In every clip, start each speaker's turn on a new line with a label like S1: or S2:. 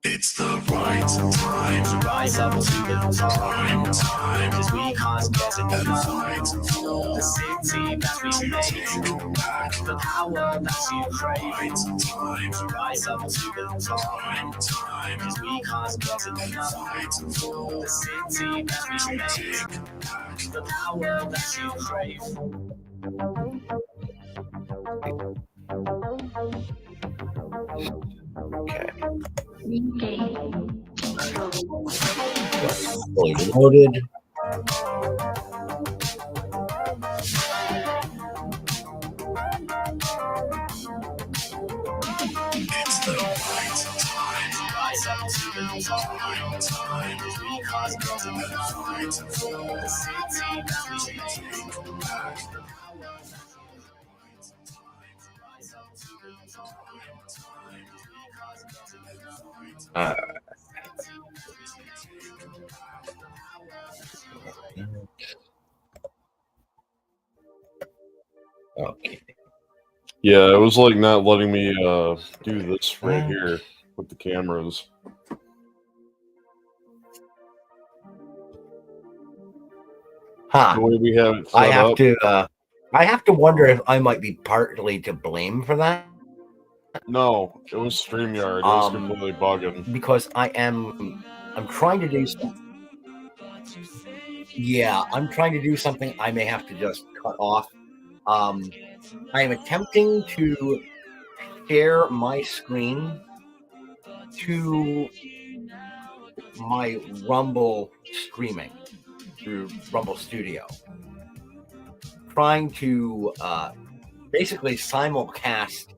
S1: It's the right time to rise up to the top. Cause we can't get enough. The city that we made, the power that you crave. Rise up to the top. Cause we can't get enough. The city that we made, the power that you crave.
S2: Fully loaded.
S1: It's the right time to rise up to the top. Cause we can't get enough. The city that we made, the power that you crave. Rise up to the top.
S2: Okay.
S3: Yeah, it was like not letting me do this right here with the cameras.
S2: Huh.
S3: The way we have it set
S2: I have to wonder if I might be partly to blame for that.
S3: No, it was StreamYard. It was completely bugging.
S2: Because I'm trying to do something. Yeah, I'm trying to do something I may have to just cut off. I am attempting to share my screen to my Rumble streaming through Rumble Studio. Trying to basically simulcast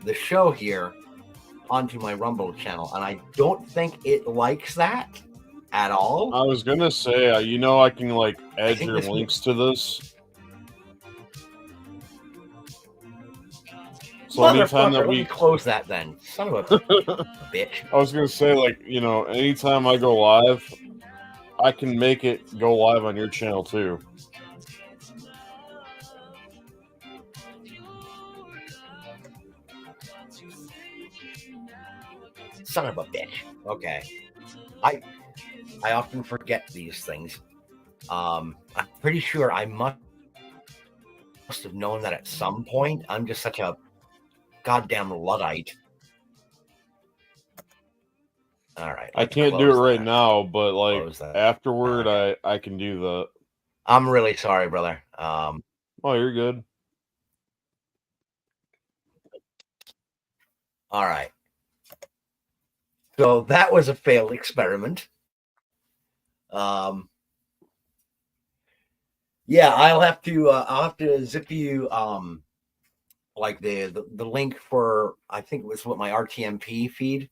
S2: the show here onto my Rumble channel, and I don't think it likes that at all.
S3: I was gonna say, I can like add your links to this. So anytime that we
S2: close that, then son of a bitch.
S3: I was gonna say, like, anytime I go live, I can make it go live on your channel too.
S2: Son of a bitch. Okay. I often forget these things. I'm pretty sure I must have known that at some point. I'm just such a goddamn Luddite. All right.
S3: I can't do it right now, but like afterward, I can do that.
S2: I'm really sorry, brother.
S3: Oh, you're good.
S2: All right. So that was a failed experiment. Yeah, I'll have to zip you like the link for, I think it was my RTMP feed.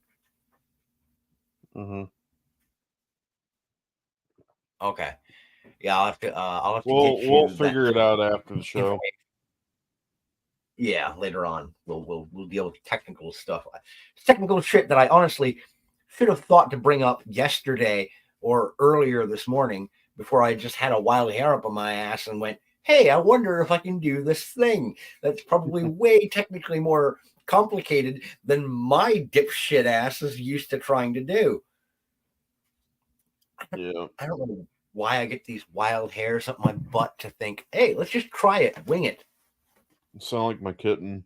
S3: Mm-hmm.
S2: Okay. Yeah, I'll have to
S3: We'll figure it out after the show.
S2: Yeah, later on we'll deal with technical stuff, technical shit that I honestly should have thought to bring up yesterday or earlier this morning before I just had a wild hair up on my ass and went, hey, I wonder if I can do this thing. That's probably way technically more complicated than my dipshit ass is used to trying to do.
S3: Yeah.
S2: I don't know why I get these wild hairs up my butt to think, hey, let's just try it, wing it.
S3: You sound like my kitten.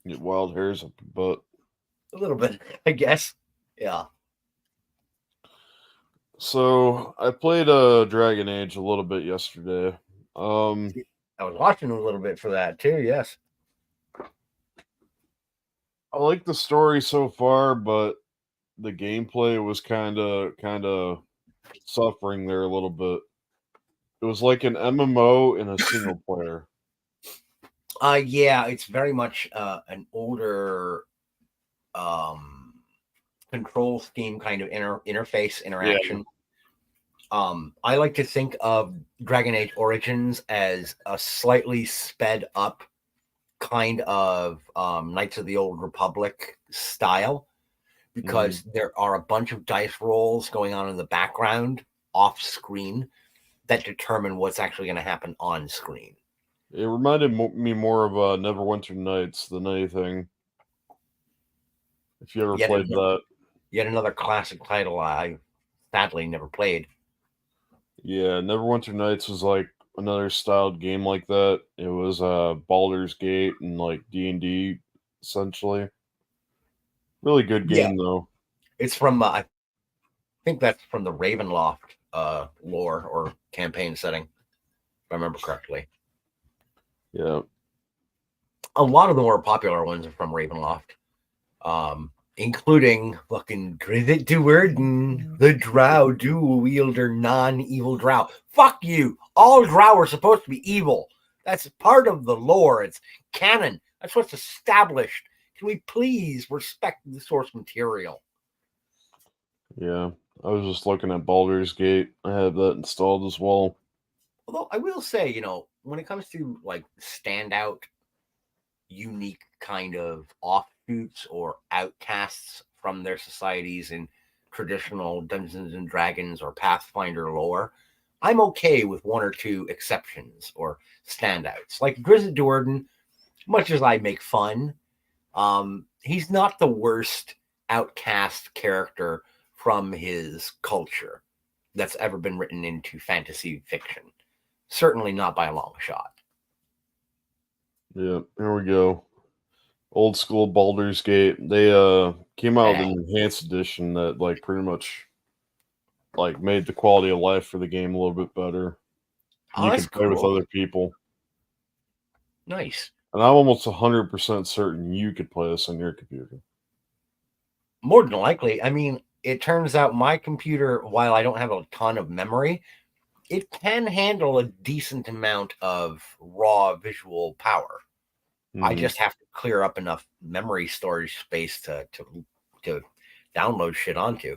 S3: You get wild hairs up your butt.
S2: A little bit, I guess. Yeah.
S3: So I played Dragon Age a little bit yesterday.
S2: I was watching a little bit for that too. Yes.
S3: I like the story so far, but the gameplay was kind of suffering there a little bit. It was like an MMO in a single player.
S2: Yeah, it's very much an older control scheme kind of interface interaction. Yeah. I like to think of Dragon Age Origins as a slightly sped up kind of Knights of the Old Republic style, because there are a bunch of dice rolls going on in the background off screen that determine what's actually going to happen on screen.
S3: It reminded me more of Neverwinter Nights than anything. If you ever played that.
S2: Yet another classic title I sadly never played.
S3: Yeah, Neverwinter Nights was like another styled game like that. It was Baldur's Gate and like D&D essentially. Really good game though.
S2: It's from I think that's from the Ravenloft lore or campaign setting, if I remember correctly.
S3: Yeah.
S2: A lot of the more popular ones are from Ravenloft, including fucking Grivet Duerden, the Drow dual wielder non-evil Drow. Fuck you! All Drow are supposed to be evil. That's part of the lore. It's canon. That's what's established. Can we please respect the source material?
S3: Yeah, I was just looking at Baldur's Gate. I have that installed as well.
S2: Although I will say, when it comes to like standout, unique kind of offshoots or outcasts from their societies in traditional Dungeons and Dragons or Pathfinder lore, I'm okay with one or two exceptions or standouts. Like Grizzly Duerden, much as I make fun, he's not the worst outcast character from his culture that's ever been written into fantasy fiction. Certainly not by a long shot.
S3: Yeah, here we go. Old school Baldur's Gate. They came out with an enhanced edition that like pretty much like made the quality of life for the game a little bit better.
S2: Oh,
S3: you
S2: that's
S3: can play with
S2: cool.
S3: other people.
S2: Nice.
S3: And I'm almost 100% certain you could play this on your computer.
S2: More than likely. I mean, it turns out my computer, while I don't have a ton of memory, it can handle a decent amount of raw visual power. I just have to clear up enough memory storage space to download shit onto.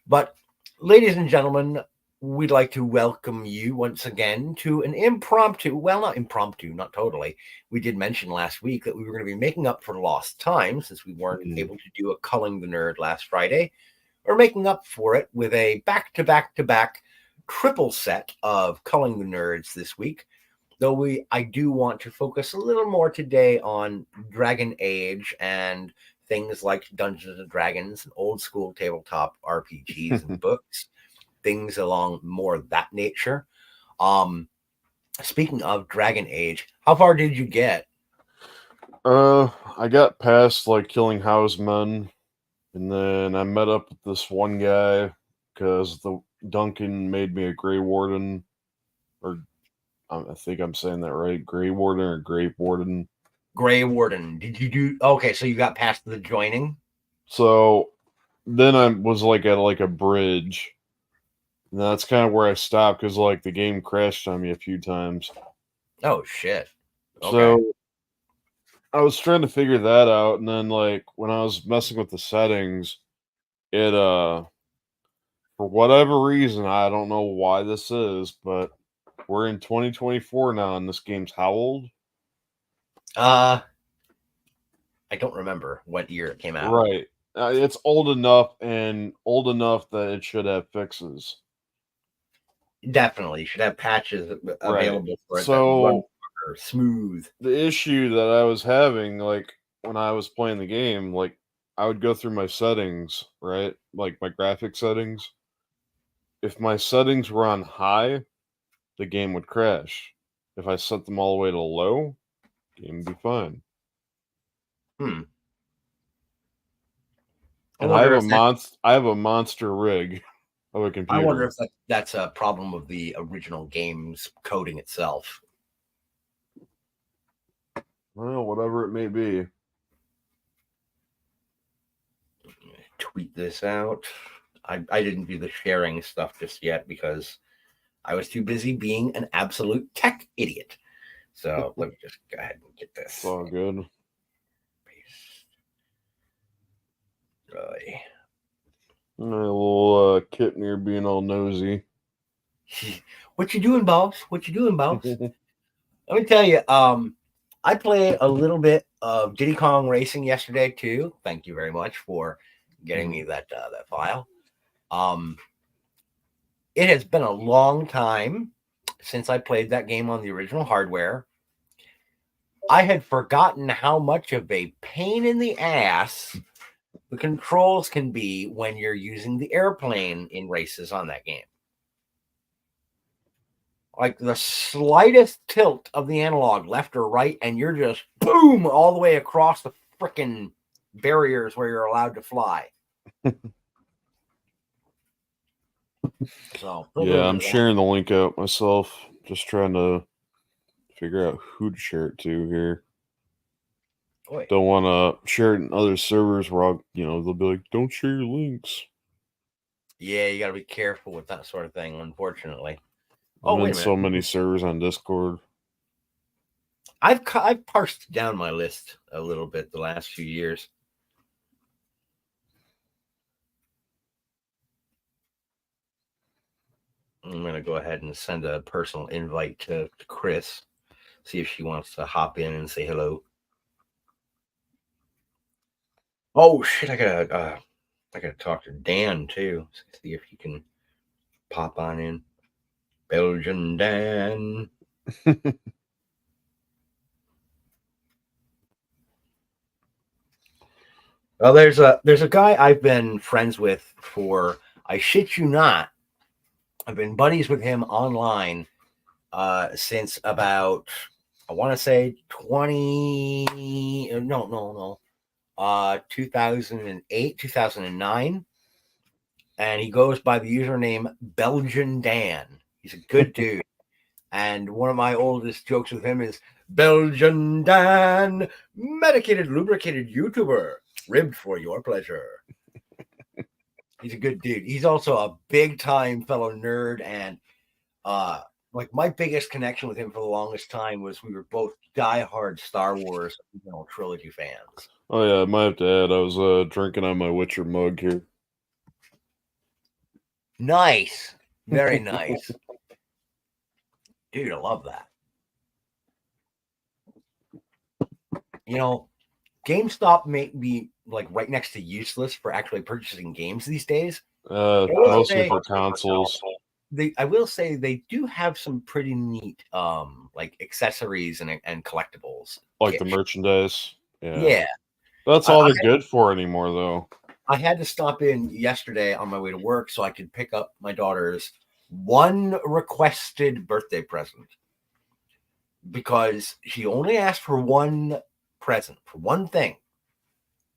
S2: But, ladies and gentlemen, we'd like to welcome you once again to an impromptu, well, not impromptu, not totally. We did mention last week that we were going to be making up for lost time since we weren't able to do a Culling the Nerd last Friday. We're making up for it with a back-to-back-to-back triple set of Culling the Nerds this week. Though I do want to focus a little more today on Dragon Age and things like Dungeons and Dragons and old school tabletop RPGs and books, things along more of that nature. Speaking of Dragon Age, how far did you get?
S3: I got past like killing housemen, and then I met up with this one guy because the Duncan made me a Grey Warden, or I think I'm saying that right, Grey Warden or Grey Warden.
S2: Grey Warden. Did you do? Okay, so you got past the joining.
S3: So then I was like at like a bridge. And that's kind of where I stopped because like the game crashed on me a few times.
S2: Oh shit.
S3: Okay. So I was trying to figure that out, and then like when I was messing with the settings, it for whatever reason, I don't know why this is, but we're in 2024 now, and this game's how old?
S2: I don't remember what year it came out.
S3: Right. It's old enough that it should have fixes.
S2: Definitely. You should have patches available for it.
S3: So
S2: smooth.
S3: The issue that I was having, like when I was playing the game, like I would go through my settings, right? Like my graphic settings. If my settings were on high, the game would crash. If I set them all the way to low, the game would be fine. And I have a monster rig of a computer.
S2: I wonder if that's a problem of the original game's coding itself.
S3: Well, whatever it may be.
S2: Tweet this out. I didn't do the sharing stuff just yet because I was too busy being an absolute tech idiot. So let me just go ahead and get this.
S3: It's all good.
S2: Really.
S3: A little kitten here being all nosy.
S2: What you doing, boss? What you doing, boss? Let me tell you, I played a little bit of Diddy Kong Racing yesterday too. Thank you very much for getting me that file. It has been a long time since I played that game on the original hardware. I had forgotten how much of a pain in the ass the controls can be when you're using the airplane in races on that game. Like the slightest tilt of the analog left or right, and you're just boom all the way across the freaking barriers where you're allowed to fly. So
S3: yeah, I'm sharing the link out myself. Just trying to figure out who to share it to here.
S2: Boy.
S3: Don't want to share it in other servers where I'll, they'll be like, "Don't share your links."
S2: Yeah, you got to be careful with that sort of thing. Unfortunately.
S3: I'm in so many servers on Discord.
S2: I've parsed down my list a little bit the last few years. I'm going to go ahead and send a personal invite to Chris, see if she wants to hop in and say hello. Oh shit! I gotta talk to Dan too. See if he can pop on in. Belgian Dan. Well, there's a guy I've been friends with for, I shit you not, I've been buddies with him online since about, I want to say 2008, 2009. And he goes by the username Belgian Dan. He's a good dude. And one of my oldest jokes with him is Belgian Dan, medicated, lubricated YouTuber, ribbed for your pleasure. He's a good dude. He's also a big time fellow nerd. And like my biggest connection with him for the longest time was we were both diehard Star Wars trilogy fans.
S3: Oh yeah, I might have to add, I was drinking on my Witcher mug here.
S2: Nice. Very nice. Dude, I love that. GameStop may be like right next to useless for actually purchasing games these days.
S3: Mostly for consoles.
S2: I will say they do have some pretty neat like accessories and collectibles.
S3: Like the merchandise.
S2: Yeah.
S3: That's all they're good for anymore, though.
S2: I had to stop in yesterday on my way to work so I could pick up my daughter's one requested birthday present, because she only asked for one present, for one thing.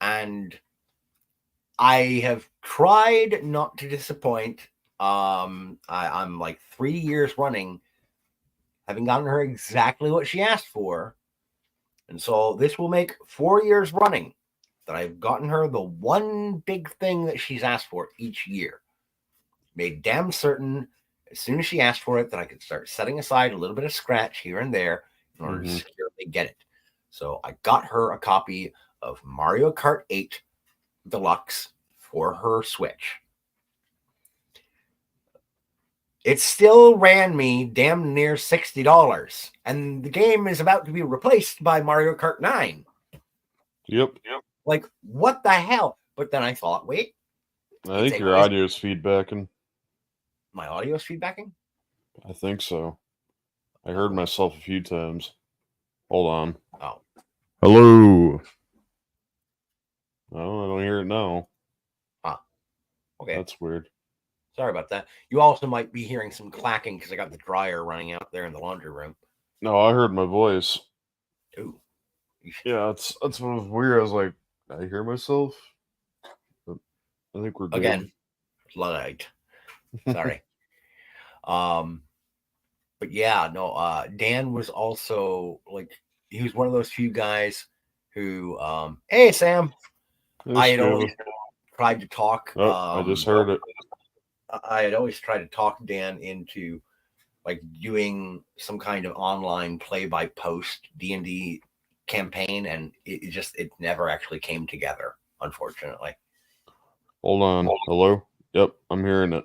S2: And I have tried not to disappoint. I'm like 3 years running, having gotten her exactly what she asked for. And so this will make 4 years running that I've gotten her the one big thing that she's asked for each year. Made damn certain as soon as she asked for it that I could start setting aside a little bit of scratch here and there in order to securely get it. So I got her a copy of Mario Kart 8 Deluxe for her Switch. It still ran me damn near $60, and the game is about to be replaced by Mario Kart 9.
S3: Yep.
S2: Like, what the hell? But then I thought, wait.
S3: I think your audio's feedbacking.
S2: My audio's feedbacking?
S3: I think so. I heard myself a few times. Hold on.
S2: Oh.
S3: Hello. Oh, I don't hear it now.
S2: Huh. Okay.
S3: That's weird.
S2: Sorry about that. You also might be hearing some clacking because I got the dryer running out there in the laundry room.
S3: No, I heard my voice.
S2: Ooh.
S3: Yeah, that's what was weird. I was like, I hear myself. But I think we're good.
S2: Again, light. Sorry. But yeah, no, Dan was also like, he was one of those few guys who hey Sam. I had always tried to talk.
S3: I just heard it.
S2: I had always tried to talk Dan into like doing some kind of online play-by-post D&D campaign, and it never actually came together, unfortunately.
S3: Hold on. Hello? Yep, I'm hearing it.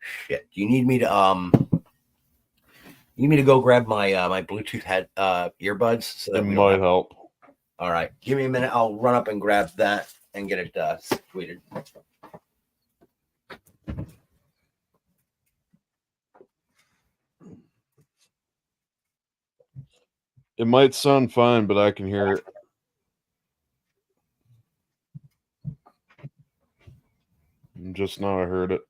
S2: Shit. Do you need me to You need me to go grab my Bluetooth head earbuds so
S3: It
S2: that we don't
S3: might
S2: have.
S3: help.
S2: All right, give me a minute. I'll run up and grab that and get it tweeted.
S3: It might sound fine, but I can hear it. Just now I heard it.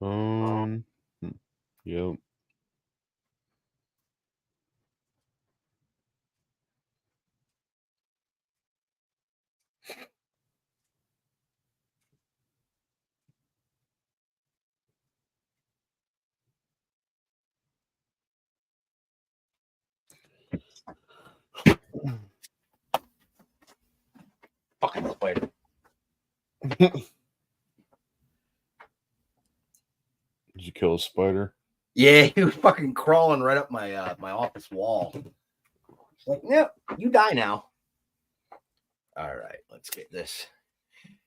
S3: Um, yep.
S2: Fucking spider.
S3: Did you kill a spider?
S2: Yeah, he was fucking crawling right up my my office wall. Like, yeah, you die now. All right, let's get this.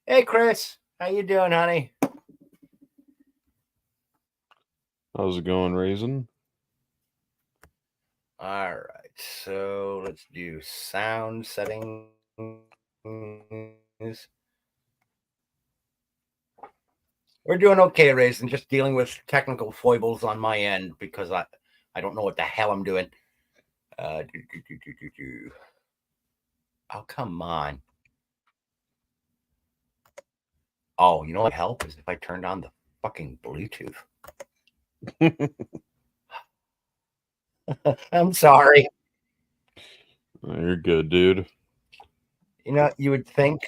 S2: Hey, Chris, how you doing, honey?
S3: How's it going, Raisin?
S2: All right, so let's do sound settings. We're doing okay, Raisin. Just dealing with technical foibles on my end because I don't know what the hell I'm doing. Oh, come on. Oh, you know what help is if I turned on the fucking Bluetooth. I'm sorry.
S3: You're good, dude.
S2: You know, you would think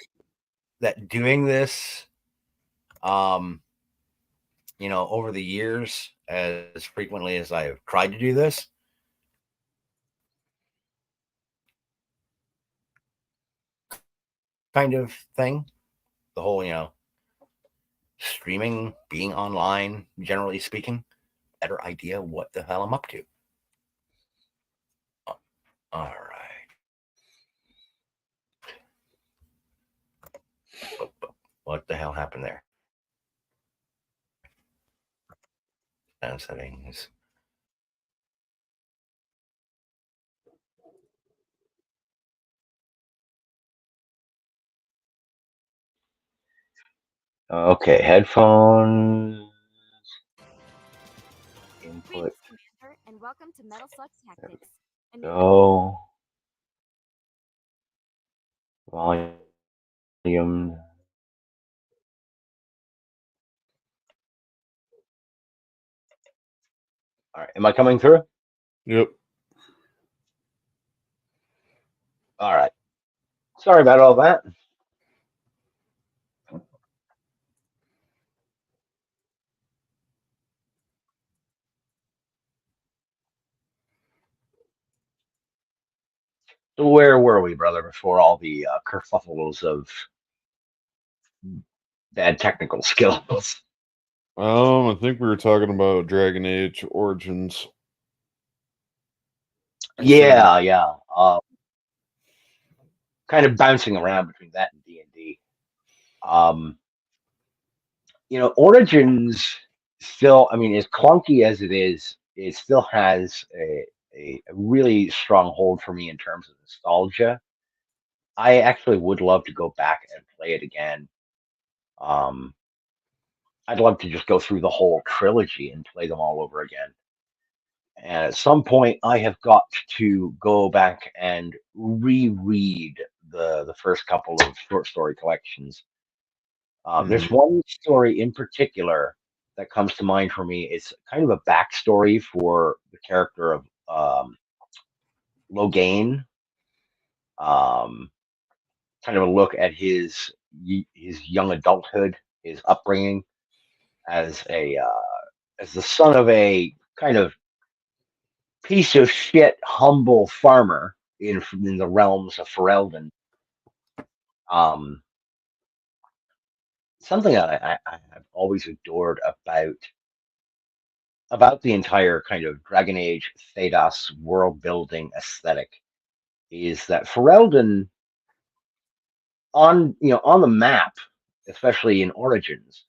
S2: that doing this, um, over the years, as frequently as I've tried to do this, kind of thing, the whole, streaming, being online, generally speaking, better idea what the hell I'm up to. All right. What the hell happened there? Sound settings. Okay, headphones. Input.
S4: And welcome to Metal Slug's Tactics.
S2: Go. Volume. All right. Am I coming through?
S3: Yep.
S2: All right. Sorry about all that. So where were we, brother, before all the kerfuffles of bad technical skills?
S3: I think we were talking about Dragon Age Origins.
S2: Yeah, yeah. Kind of bouncing around between that and D&D. Um, Origins still, I mean, as clunky as it is, it still has a really strong hold for me in terms of nostalgia. I actually would love to go back and play it again. Um, I'd love to just go through the whole trilogy and play them all over again. And at some point, I have got to go back and reread the first couple of short story collections. There's one story in particular that comes to mind for me. It's kind of a backstory for the character of Logain. Um, Kind of a look at his young adulthood, his upbringing as a as the son of a kind of piece of shit, humble farmer in the realms of Ferelden. Something that I have always adored about the entire kind of Dragon Age Thedas world building aesthetic is that Ferelden on the map, especially in Origins,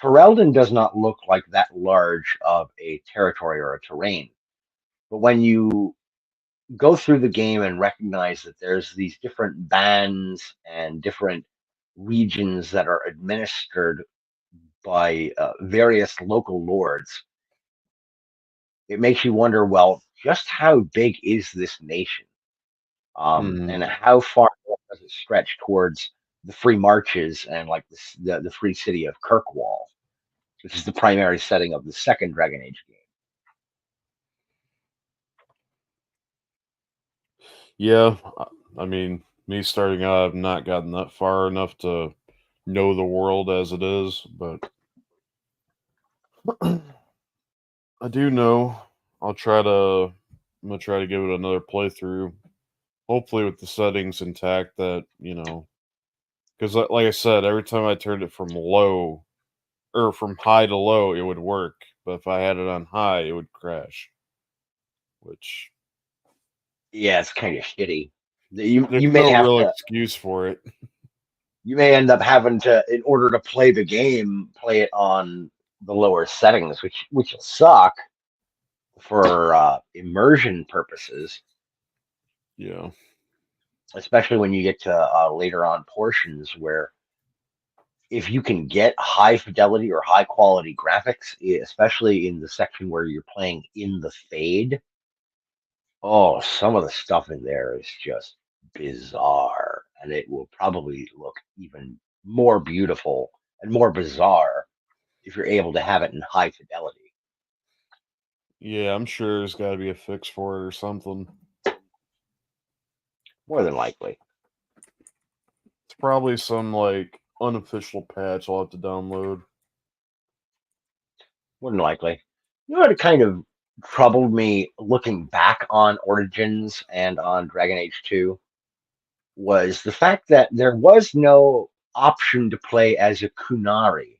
S2: Ferelden does not look like that large of a territory or a terrain. But when you go through the game and recognize that there's these different bands and different regions that are administered by various local lords, it makes you wonder, well, just how big is this nation? And how far does it stretch towards the free marches and like the free city of Kirkwall, which is the primary setting of the second Dragon Age game?
S3: Yeah, I mean, me starting out, I've not gotten that far enough to know the world as it is, but I do know. I'll try to. I'm gonna try to give it another playthrough. Hopefully, with the settings intact. Because like I said, every time I turned it from low or from high to low, it would work. But if I had it on high, it would crash. Which
S2: Yeah, it's kind of shitty. You
S3: there's
S2: you may
S3: no
S2: have
S3: real
S2: to
S3: excuse for it.
S2: you may end up having to, in order to play the game, play it on the lower settings, which will suck for immersion purposes,
S3: Yeah.
S2: especially when you get to later on portions where if you can get high fidelity or high quality graphics, especially in the section where you're playing in the fade, oh, some of the stuff in there is just bizarre, and it will probably look even more beautiful and more bizarre if you're able to have it in high fidelity.
S3: Yeah, I'm sure there's got to be a fix for it or something.
S2: More than likely.
S3: It's probably some like unofficial patch I'll have to download.
S2: More than likely. You know what kind of troubled me looking back on Origins and on Dragon Age 2 was the fact that there was no option to play as a Kunari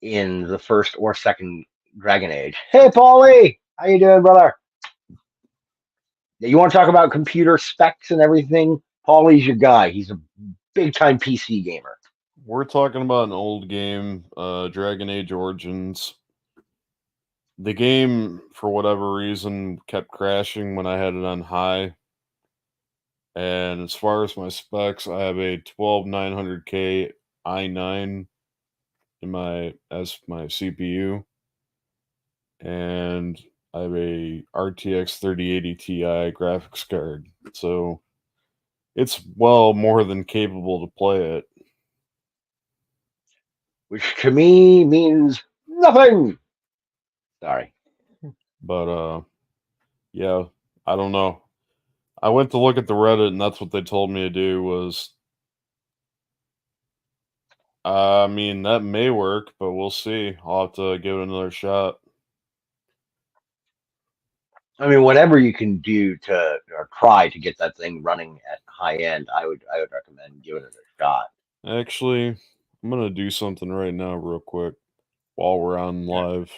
S2: in the first or second Dragon Age. Hey, Paulie! How you doing, brother? Yeah, you want to talk about computer specs and everything? Paulie's your guy. He's a big-time PC gamer.
S3: We're talking about an old game, Dragon Age Origins. The game, for whatever reason, kept crashing when I had it on high. And as far as my specs, I have a 12900K i9 as my CPU, and I have a RTX 3080 Ti graphics card. So it's well more than capable to play it.
S2: Which to me means nothing. Sorry.
S3: But yeah, I don't know. I went to look at the Reddit, and that's what they told me to do was. I mean, that may work, but we'll see. I'll have to give it another shot.
S2: I mean, whatever you can do to or try to get that thing running at high end, I would recommend giving it a shot.
S3: Actually, I'm gonna do something right now, real quick, while we're on live.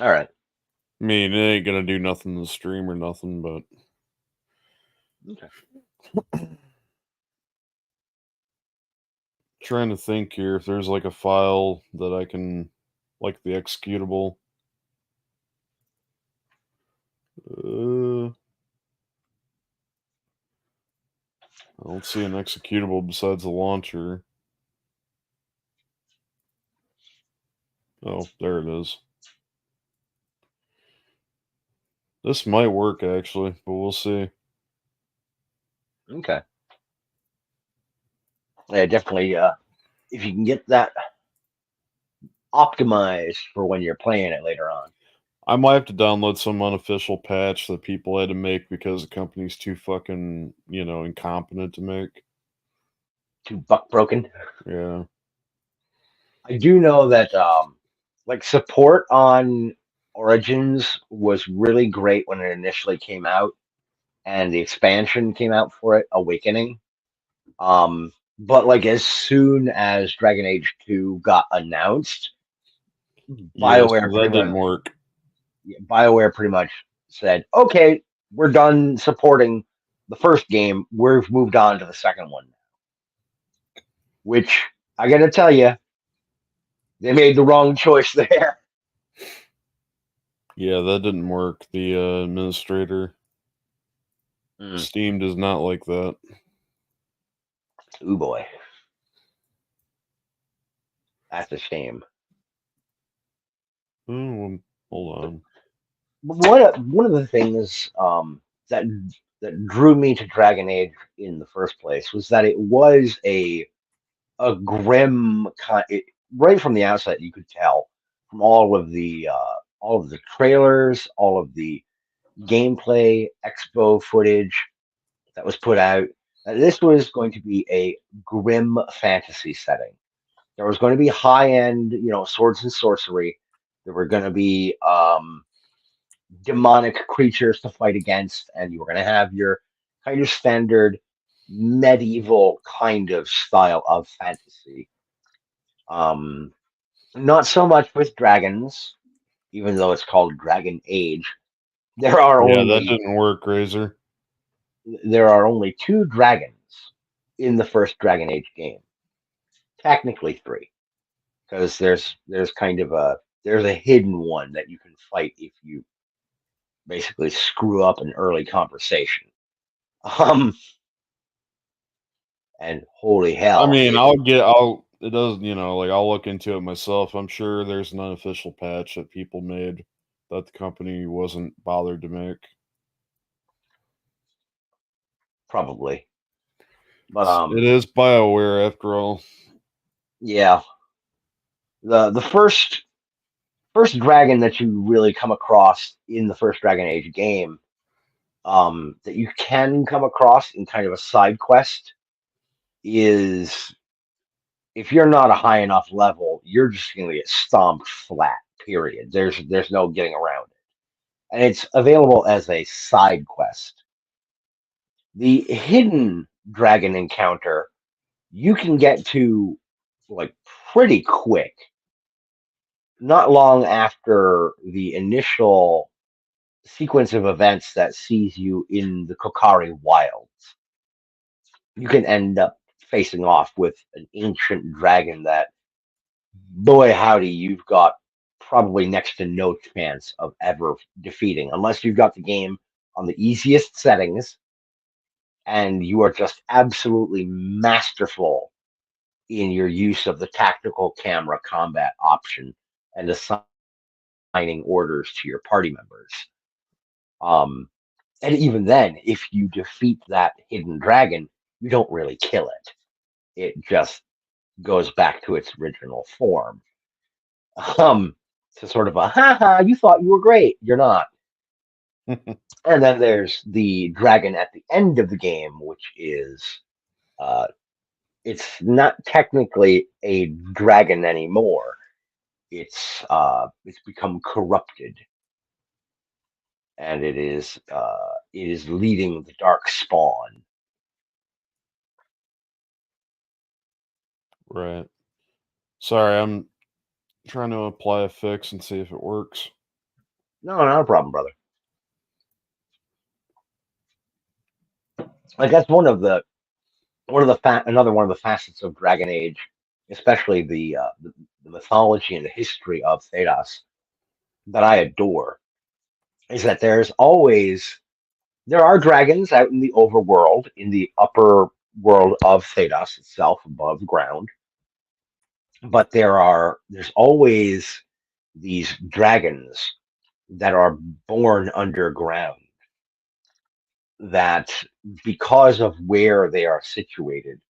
S2: All right.
S3: I mean, it ain't gonna do nothing to the stream or nothing, but
S2: Okay.
S3: trying to think here if there's like a file that I can, like the executable. I don't see an executable besides the launcher. Oh, there it is. This might work actually, but we'll see.
S2: Okay. Yeah, definitely. If you can get that optimized for when you're playing it later on.
S3: I might have to download some unofficial patch that people had to make because the company's too fucking, incompetent to make.
S2: Too buck broken.
S3: Yeah.
S2: I do know that like support on Origins was really great when it initially came out, and the expansion came out for it, Awakening. But like as soon as Dragon Age 2 got announced,
S3: Yeah, so
S2: BioWare
S3: that
S2: pretty much
S3: didn't work.
S2: BioWare pretty much said, "Okay, we're done supporting the first game. We've moved on to the second one." Which I got to tell you, they made the wrong choice there.
S3: Yeah, that didn't work. The administrator Steam does not like that.
S2: Ooh boy, that's a shame.
S3: Oh, hold on.
S2: One of the things that drew me to Dragon Age in the first place was that it was a grim kind. Right from the outset, you could tell from all of the trailers, all of the gameplay, expo footage that was put out, that this was going to be a grim fantasy setting. There was going to be high end, swords and sorcery. There were going to be demonic creatures to fight against, and you were going to have your kind of standard medieval kind of style of fantasy. Um, Not so much with dragons, even though it's called Dragon Age. There are
S3: Yeah, that
S2: only
S3: didn't work, Razor.
S2: there are only two dragons in the first Dragon Age game. Technically three, because there's kind of there's a hidden one that you can fight if you basically screw up an early conversation. Um, and holy
S3: I
S2: hell,
S3: mean, it does, like I'll look into it myself. I'm sure there's an unofficial patch that people made that the company wasn't bothered to make.
S2: probably, but
S3: It is BioWare after all.
S2: yeah, the first dragon that you really come across in the first Dragon Age game, that you can come across in kind of a side quest, is if you're not a high enough level, you're just going to get stomped flat. Period. There's no getting around it, and it's available as a side quest. The hidden dragon encounter you can get to like pretty quick, not long after the initial sequence of events that sees you in the Kokari wilds. You can end up facing off with an ancient dragon that, boy howdy, you've got probably next to no chance of ever defeating, unless you've got the game on the easiest settings and you are just absolutely masterful in your use of the tactical camera combat option and assigning orders to your party members. Um, and even then, if you defeat that hidden dragon, you don't really kill it. It just goes back to its original form. Um, to sort of a ha, you thought you were great. You're not. And then there's the dragon at the end of the game, which is uh, it's not technically a dragon anymore. It's become corrupted, and it is leading the dark spawn.
S3: Right. Sorry, I'm trying to apply a fix and see if it works.
S2: No, not a problem, brother. Like that's another one of the facets of Dragon Age, especially the mythology and the history of Thedas that I adore, is that there are dragons out in the overworld, in the upper world of Thedas itself, above ground, but there's always these dragons that are born underground that, because of where they are situated,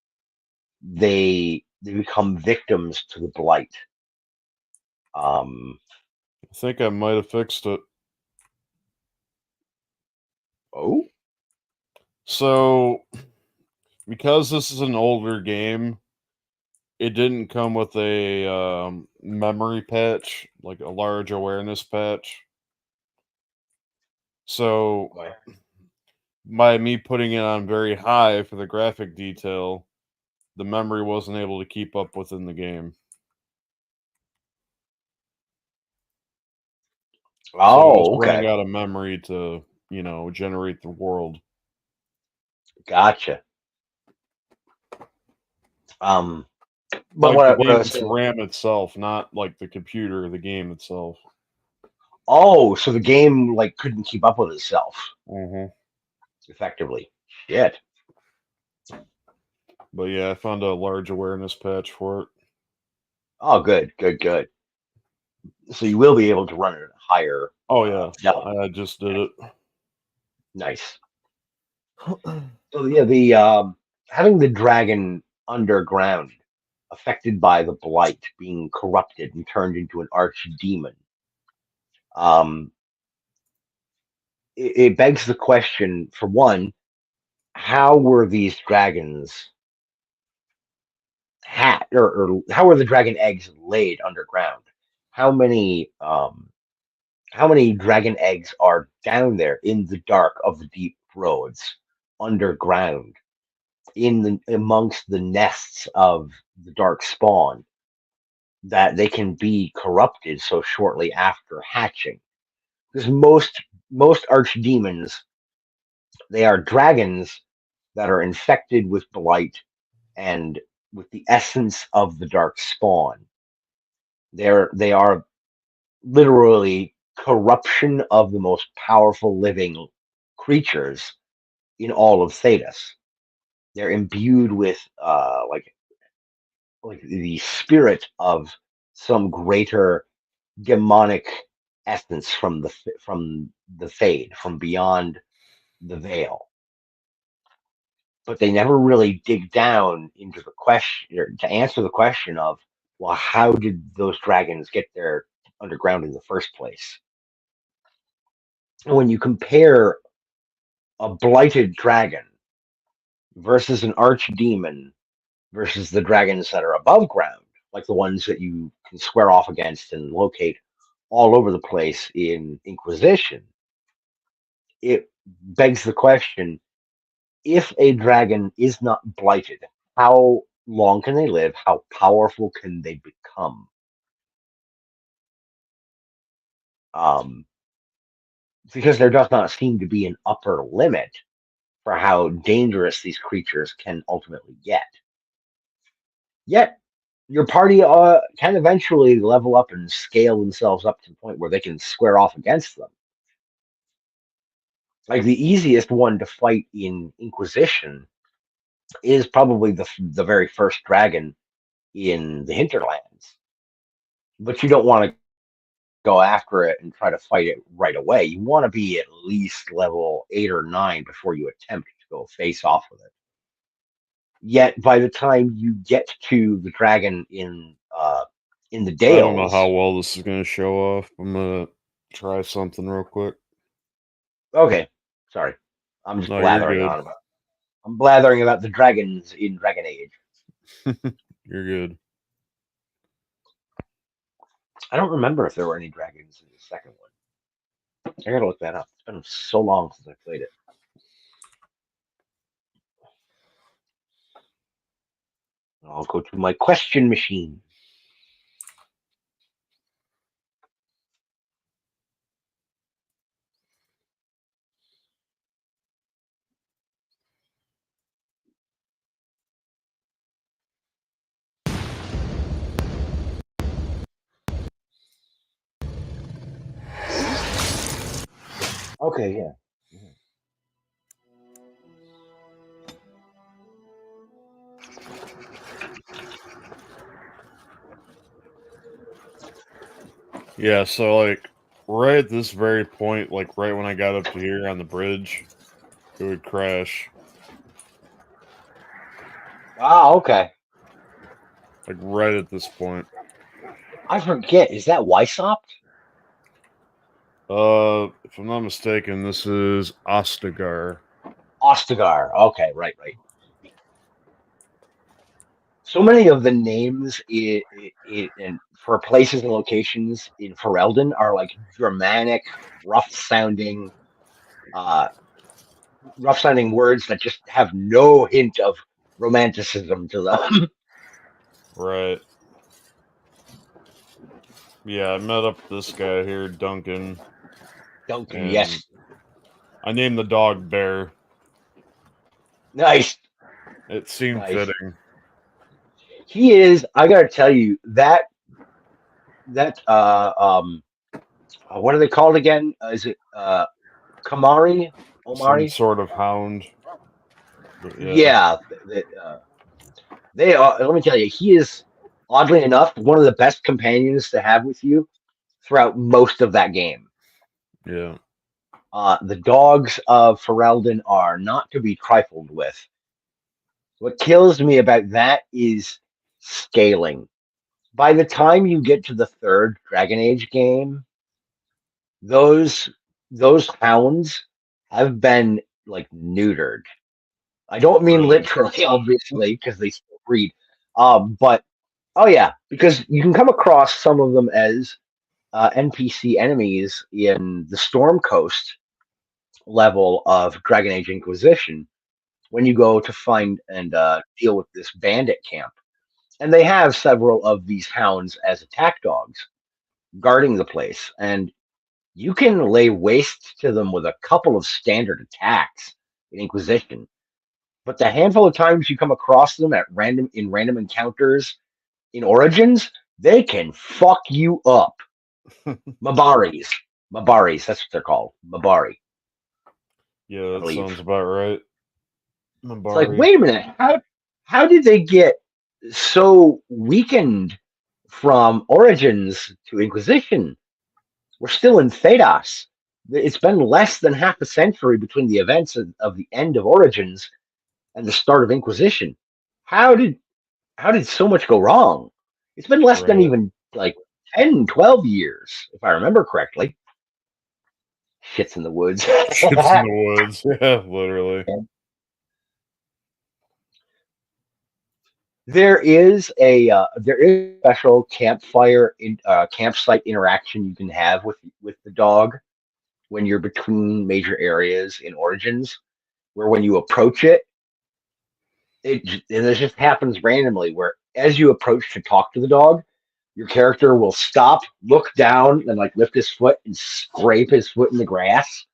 S2: they become victims to the blight. Um,
S3: I think I might have fixed it.
S2: oh,
S3: So, because this is an older game, it didn't come with a memory patch, like a large awareness patch. So
S2: Right.
S3: by me putting it on very high for the graphic detail, the memory wasn't able to keep up within the game. So it was
S2: Oh,
S3: running
S2: okay.
S3: out of memory to, generate the world.
S2: Gotcha. But
S3: Like the
S2: what I was
S3: game's
S2: saying.
S3: RAM itself, not like the computer, the game itself.
S2: Oh, so the game like couldn't keep up with itself
S3: Mm-hmm.
S2: effectively. Shit.
S3: But yeah, I found a large awareness patch for it.
S2: Oh, good, good, good. So you will be able to run it at a higher
S3: Oh yeah,
S2: fidelity.
S3: I just did it.
S2: Nice. So yeah, the having the dragon underground, affected by the blight, being corrupted and turned into an archdemon. Um, it begs the question: for one, how were these dragons or how were the dragon eggs laid underground? How many how many dragon eggs are down there in the dark of the deep roads underground in the amongst the nests of the dark spawn that they can be corrupted so shortly after hatching? Because most archdemons, they are dragons that are infected with blight and with the essence of the dark spawn. They are literally corruption of the most powerful living creatures in all of Thedas. They're imbued with like the spirit of some greater demonic essence from the Fade, from beyond the veil. But they never really dig down into the question or to answer the question of, well, how did those dragons get there underground in the first place? And when you compare a blighted dragon versus an archdemon versus the dragons that are above ground, like the ones that you can square off against and locate all over the place in Inquisition, it begs the question: if a dragon is not blighted, how long can they live? How powerful can they become? Um, because there does not seem to be an upper limit for how dangerous these creatures can ultimately get. Yet, your party can eventually level up and scale themselves up to the point where they can square off against them. Like the easiest one to fight in Inquisition is probably the very first dragon in the hinterlands, but you don't want to go after it and try to fight it right away. You want to be at least level 8 or 9 before you attempt to go face off with it. Yet by the time you get to the dragon in the
S3: I don't know how
S2: Dales,
S3: well this is going to show off. I'm going to try something real quick.
S2: okay, sorry, I'm just
S3: No, you're
S2: blathering
S3: good.
S2: on about. I'm blathering about the dragons in Dragon Age.
S3: You're good.
S2: I don't remember if there were any dragons in the second one. I gotta look that up. It's been so long since I played it. I'll go to my question machine. Okay, yeah.
S3: Yeah, so like right at this very point, like right when I got up to here on the bridge, it would crash.
S2: Ah, okay.
S3: Like right at this point.
S2: I forget. Is that Weissopt?
S3: If I'm not mistaken, this is Ostagar.
S2: Ostagar. Okay, right, right. So many of the names in for places and locations in Ferelden are like Germanic, rough sounding. rough sounding words that just have no hint of romanticism to them.
S3: Right. Yeah, I met up with this guy here, Duncan,
S2: Duncan,
S3: and
S2: yes.
S3: I named the dog Bear.
S2: Nice.
S3: It seemed
S2: Nice.
S3: fitting.
S2: He is, I gotta tell you, that what are they called again? Is it Kamari?
S3: Some
S2: Omari?
S3: sort of hound. But yeah.
S2: Yeah, they are. Let me tell you, he is oddly enough one of the best companions to have with you throughout most of that game.
S3: Yeah.
S2: The dogs of Ferelden are not to be trifled with. What kills me about that is scaling. By the time you get to the third Dragon Age game, those hounds have been like neutered. I don't mean
S3: Really.
S2: literally, obviously, because they still breed. But oh yeah, because you can come across some of them as NPC enemies in the Storm Coast level of Dragon Age Inquisition when you go to find and deal with this bandit camp. And they have several of these hounds as attack dogs guarding the place. And you can lay waste to them with a couple of standard attacks in Inquisition. But the handful of times you come across them at random encounters in Origins, they can fuck you up. Mabaris. Mabaris, that's what they're called. Mabari.
S3: Yeah, that
S2: believe.
S3: sounds about right.
S2: It's like, wait a minute, how did they get so weakened from Origins to Inquisition? We're still in Thedas. It's been less than half a century between the events of the end of Origins and the start of Inquisition. How did so much go wrong? It's been less than
S3: Right.
S2: even like 10, 12 years, if I remember correctly. Shits in the woods.
S3: Shit's in the woods. Yeah, literally.
S2: There is a special campsite interaction you can have with the dog when you're between major areas in Origins, where when you approach it, and this just happens randomly, where as you approach to talk to the dog, your character will stop, look down, and like lift his foot and scrape his foot in the grass,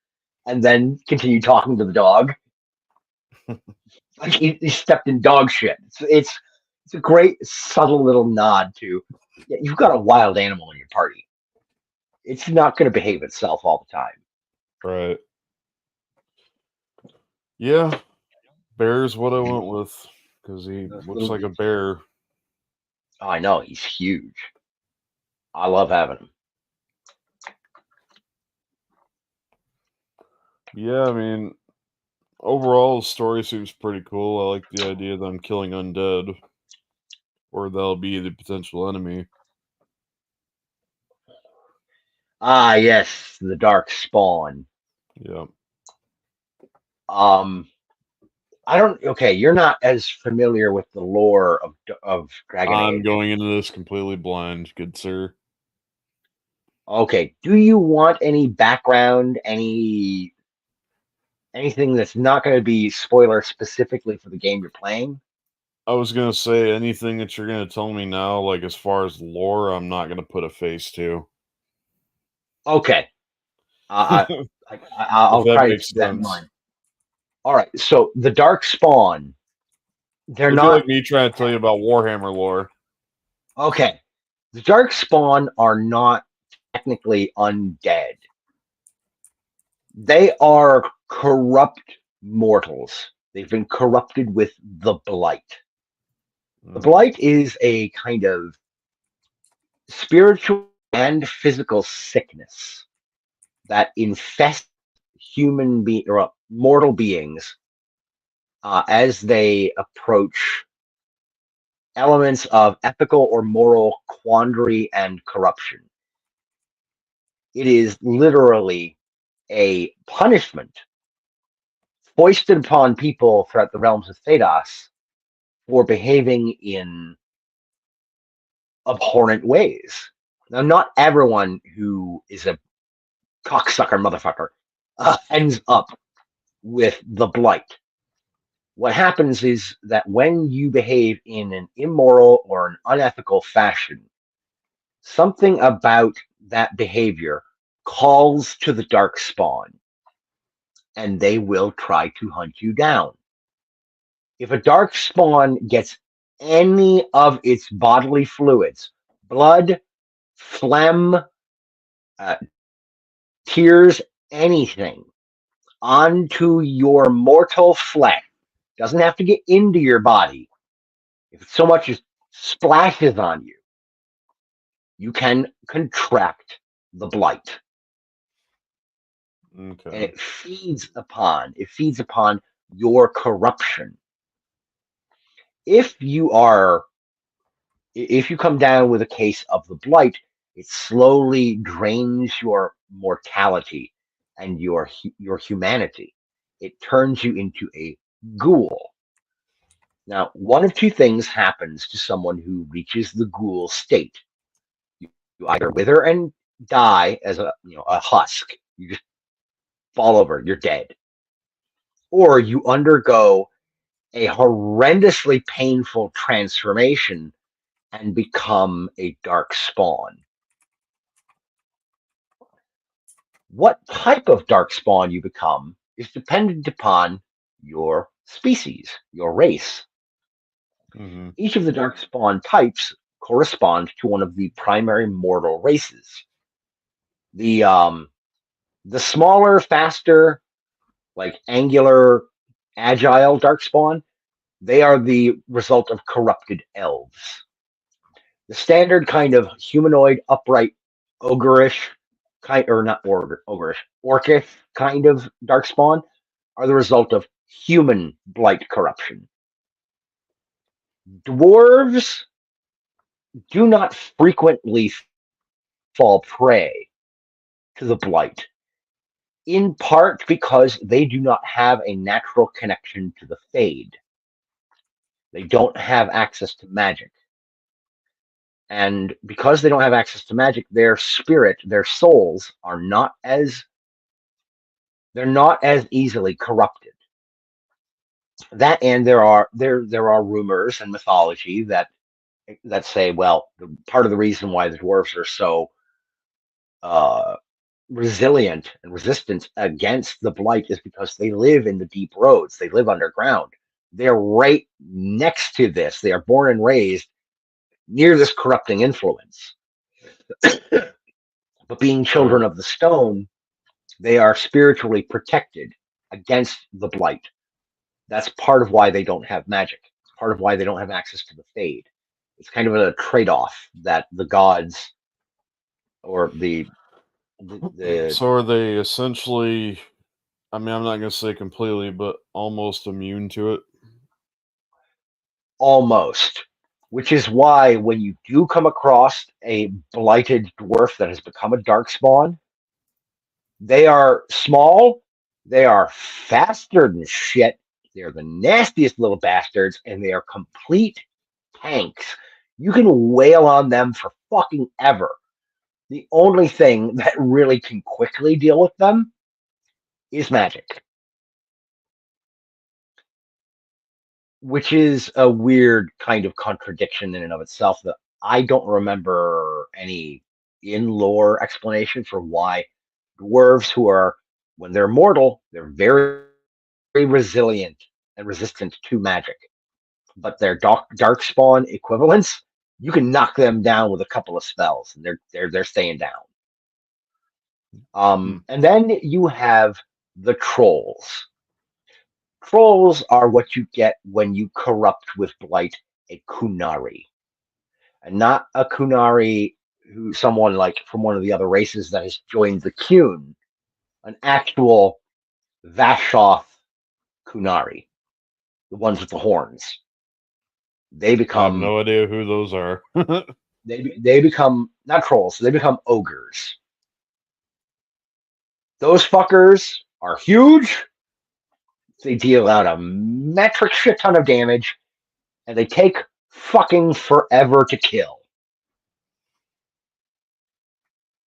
S2: and then continue talking to the dog. Like he stepped in dog shit. It's a great subtle little nod to, yeah, you've got a wild animal in your party. It's not going to behave itself all the time.
S3: Right. Yeah. Bear's what I went with because he looks like a bear.
S2: Oh, I know, he's huge. I love having him.
S3: Yeah, I mean, overall, the story seems pretty cool. I like the idea that I'm killing undead, or they'll be the potential enemy.
S2: Ah, yes, the Dark Spawn.
S3: Yeah.
S2: I don't. Okay, you're not as familiar with the lore of Dragon
S3: I'm
S2: Age.
S3: going into this completely blind, good sir.
S2: Okay, do you want any background, anything that's not going to be spoiler specifically for the game you're playing?
S3: I was gonna say anything that you're gonna tell me now, like as far as lore, I'm not gonna put a face to.
S2: Okay, I, I,
S3: If
S2: I'll
S3: that
S2: try to
S3: makes
S2: keep that in
S3: sense.
S2: mind. All right, so the Dark Spawn, they're
S3: It'd be
S2: not
S3: like me trying to tell you about Warhammer lore.
S2: okay. The Dark Spawn are not technically undead. They are corrupt mortals. They've been corrupted with the Blight. The Blight is a kind of spiritual and physical sickness that infests mortal beings as they approach elements of ethical or moral quandary and corruption. It is literally a punishment foisted upon people throughout the realms of Thedas for behaving in abhorrent ways. Now, not everyone who is a cocksucker motherfucker ends up with the blight. What happens is that when you behave in an immoral or an unethical fashion, something about that behavior calls to the dark spawn, and they will try to hunt you down. If a dark spawn gets any of its bodily fluids, blood, phlegm, uh, tears, anything, onto your mortal flesh, doesn't have to get into your body. If it so much as splashes on you, you can contract the blight.
S3: Okay.
S2: And it feeds upon your corruption. If you come down with a case of the blight, it slowly drains your mortality and your humanity. It turns you into a ghoul. Now, one of two things happens to someone who reaches the ghoul state. You either wither and die as a husk. You just fall over. You're dead. Or you undergo a horrendously painful transformation and become a dark spawn. What type of dark spawn you become is dependent upon your species, your race.
S3: Mm-hmm.
S2: Each of the dark spawn types correspond to one of the primary mortal races. The smaller, faster, like angular, agile dark spawn, they are the result of corrupted elves. The standard kind of humanoid, upright, ogreish kind, or not ogreish, orcish kind of dark spawn are the result of human blight corruption. Dwarves do not frequently fall prey to the blight, in part because they do not have a natural connection to the Fade. They don't have access to magic. And because they don't have access to magic, their spirit, their souls they're not as easily corrupted. That, and there are rumors and mythology that say, well, part of the reason why the dwarves are so resilient and resistant against the blight is because they live in the deep roads. They live underground. They're right next to this. They are born and raised near this corrupting influence. But being children
S3: Sure.
S2: of the stone, they are spiritually protected against the blight. That's part of why they don't have magic. It's part of why they don't have access to the Fade. It's kind of a trade-off that the gods or the
S3: So are they essentially, I mean, I'm not going to say completely, but almost immune to it?
S2: almost, which is why when you do come across a blighted dwarf that has become a dark spawn, they are small, they are faster than shit, they're the nastiest little bastards, and they are complete tanks. You can wail on them for fucking ever. The only thing that really can quickly deal with them is magic, which is a weird kind of contradiction in and of itself that I don't remember any in lore explanation for why dwarves who are, when they're mortal, they're very, very resilient and resistant to magic. But their dark spawn equivalents, you can knock them down with a couple of spells, and they're staying down. And then you have the trolls. Trolls are what you get when you corrupt with blight a kunari, and not a kunari who someone like from one of the other races that has joined the Qun, an actual Vashoth kunari, the ones with the horns. They
S3: I have
S2: become
S3: no idea who those are.
S2: they become not trolls, they become ogres. Those fuckers are huge. They deal out a metric shit ton of damage, and they take fucking forever to kill.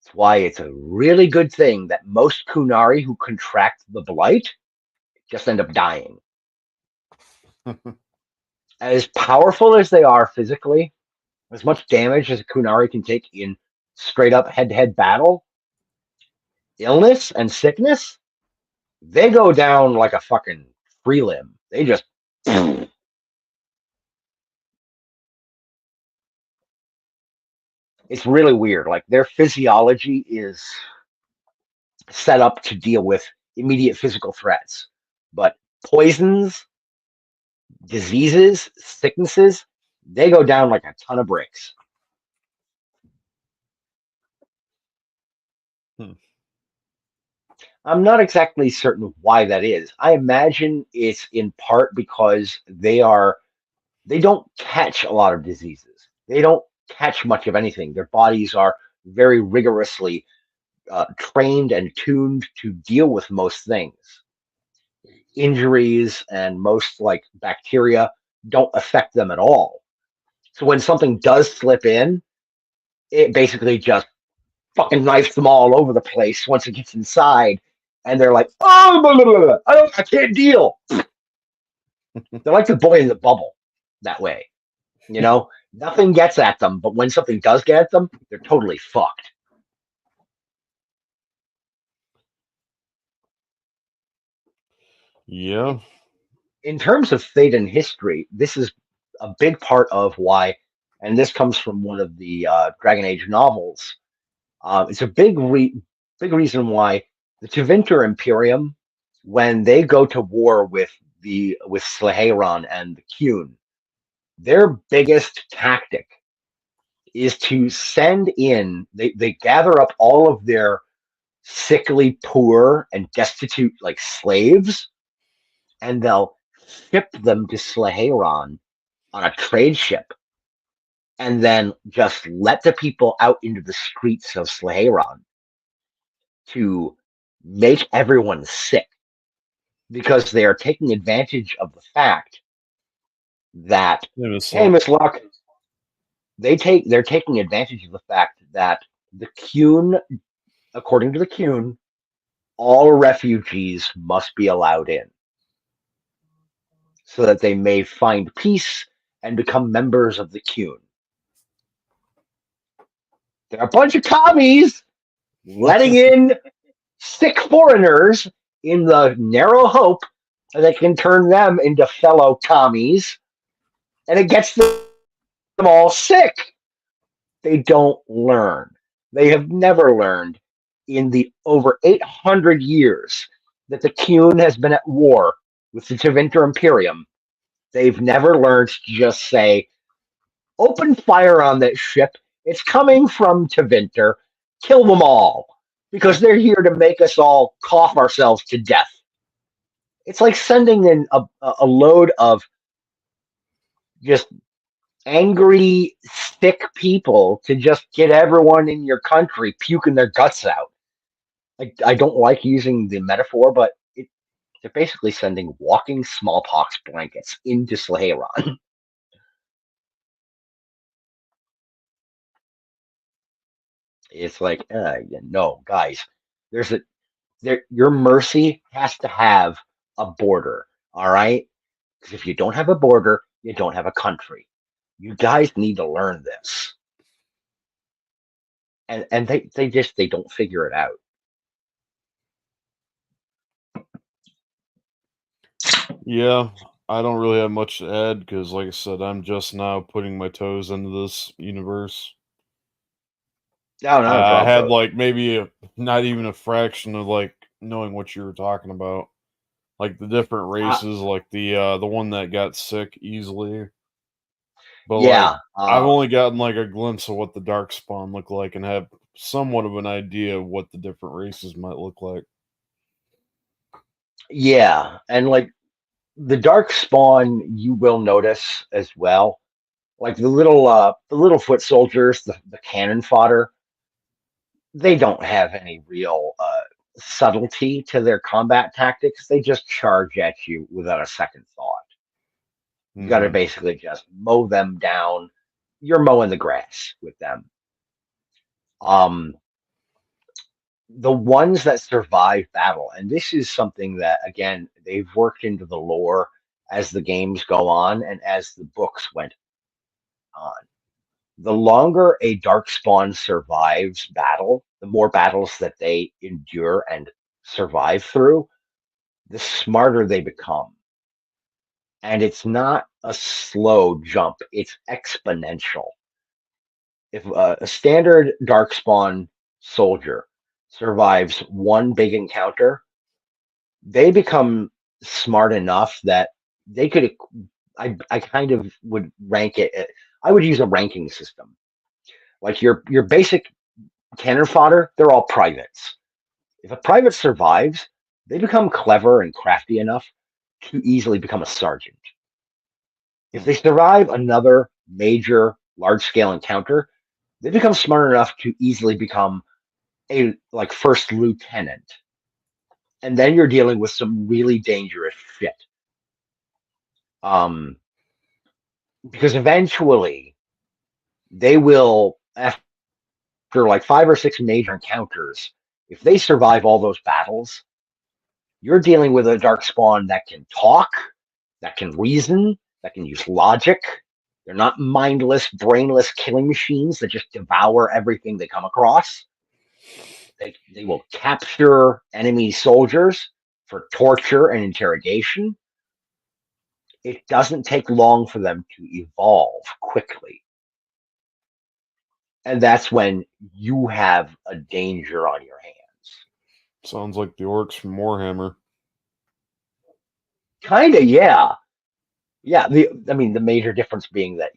S2: It's why it's a really good thing that most Kunari who contract the blight just end up dying. As powerful as they are physically, as much damage as a Kunari can take in straight up head to head battle, illness and sickness, they go down like a fucking free limb. They just. It's really weird. Like their physiology is set up to deal with immediate physical threats, but poisons, diseases, sicknesses, they go down like a ton of bricks. I'm not exactly certain why that is. I imagine it's in part because they don't catch a lot of diseases. They don't catch much of anything. Their bodies are very rigorously trained and tuned to deal with most things. Injuries and most like bacteria don't affect them at all. So when something does slip in, it basically just fucking knifes them all over the place once it gets inside. And they're like, oh, blah, blah, blah, blah. I can't deal. They're like the boy in the bubble that way. You know, nothing gets at them, but when something does get at them, they're totally fucked.
S3: Yeah.
S2: In terms of fate and history, this is a big part of why, and this comes from one of the Dragon Age novels. It's a big reason why the Tevinter Imperium, when they go to war with Slaheyron and the Qun, their biggest tactic is to send in. They gather up all of their sickly, poor, and destitute like slaves, and they'll ship them to Slaheyron on a trade ship, and then just let the people out into the streets of Slaheyron to make everyone sick because they are taking advantage of the fact that hey, Miss Luck, they're taking advantage of the fact that the Qun, according to the Qun, all refugees must be allowed in so that they may find peace and become members of the Qun. They're a bunch of commies letting in sick foreigners in the narrow hope that they can turn them into fellow commies, and it gets them all sick. They don't learn. They have never learned in the over 800 years that the Qun has been at war with the Tevinter Imperium. They've never learned to just say, open fire on that ship. It's coming from Tevinter. Kill them all. Because they're here to make us all cough ourselves to death. It's like sending in a load of just angry, sick people to just get everyone in your country puking their guts out. I don't like using the metaphor, but they're basically sending walking smallpox blankets into Slaheyron. It's like, no, guys, your mercy has to have a border, all right? Because if you don't have a border, you don't have a country. You guys need to learn this. And they don't figure it out.
S3: Yeah, I don't really have much to add because, like I said, I'm just now putting my toes into this universe.
S2: No, not a
S3: I
S2: problem.
S3: had like maybe not even a fraction of like knowing what you were talking about, like the different races, like the one that got sick easily. But
S2: yeah,
S3: like I've only gotten like a glimpse of what the Darkspawn look like and have somewhat of an idea of what the different races might look like.
S2: yeah, and like the dark spawn, you will notice as well. Like the little foot soldiers, the cannon fodder, they don't have any real subtlety to their combat tactics. They just charge at you without a second thought. You got to basically just mow them down. You're mowing the grass with them. the ones that survive battle, and this is something that again they've worked into the lore as the games go on and as the books went on. The longer a darkspawn survives battle, the more battles that they endure and survive through, the smarter they become. And it's not a slow jump, it's exponential. If a standard darkspawn soldier survives one big encounter, they become smart enough that they could. I kind of would rank it. I would use a ranking system. Like your basic cannon fodder, they're all privates. If a private survives, they become clever and crafty enough to easily become a sergeant. If they survive another major large scale encounter, they become smart enough to easily become a like first lieutenant. And then you're dealing with some really dangerous shit. Um, because eventually they will, after like 5 or 6 major encounters, if they survive all those battles, you're dealing with a dark spawn that can talk, that can reason, that can use logic. They're not mindless, brainless killing machines that just devour everything they come across. They will capture enemy soldiers for torture and interrogation. It doesn't take long for them to evolve quickly. And that's when you have a danger on your hands.
S3: Sounds like the orcs from Warhammer.
S2: Kinda, yeah. Yeah, the major difference being that,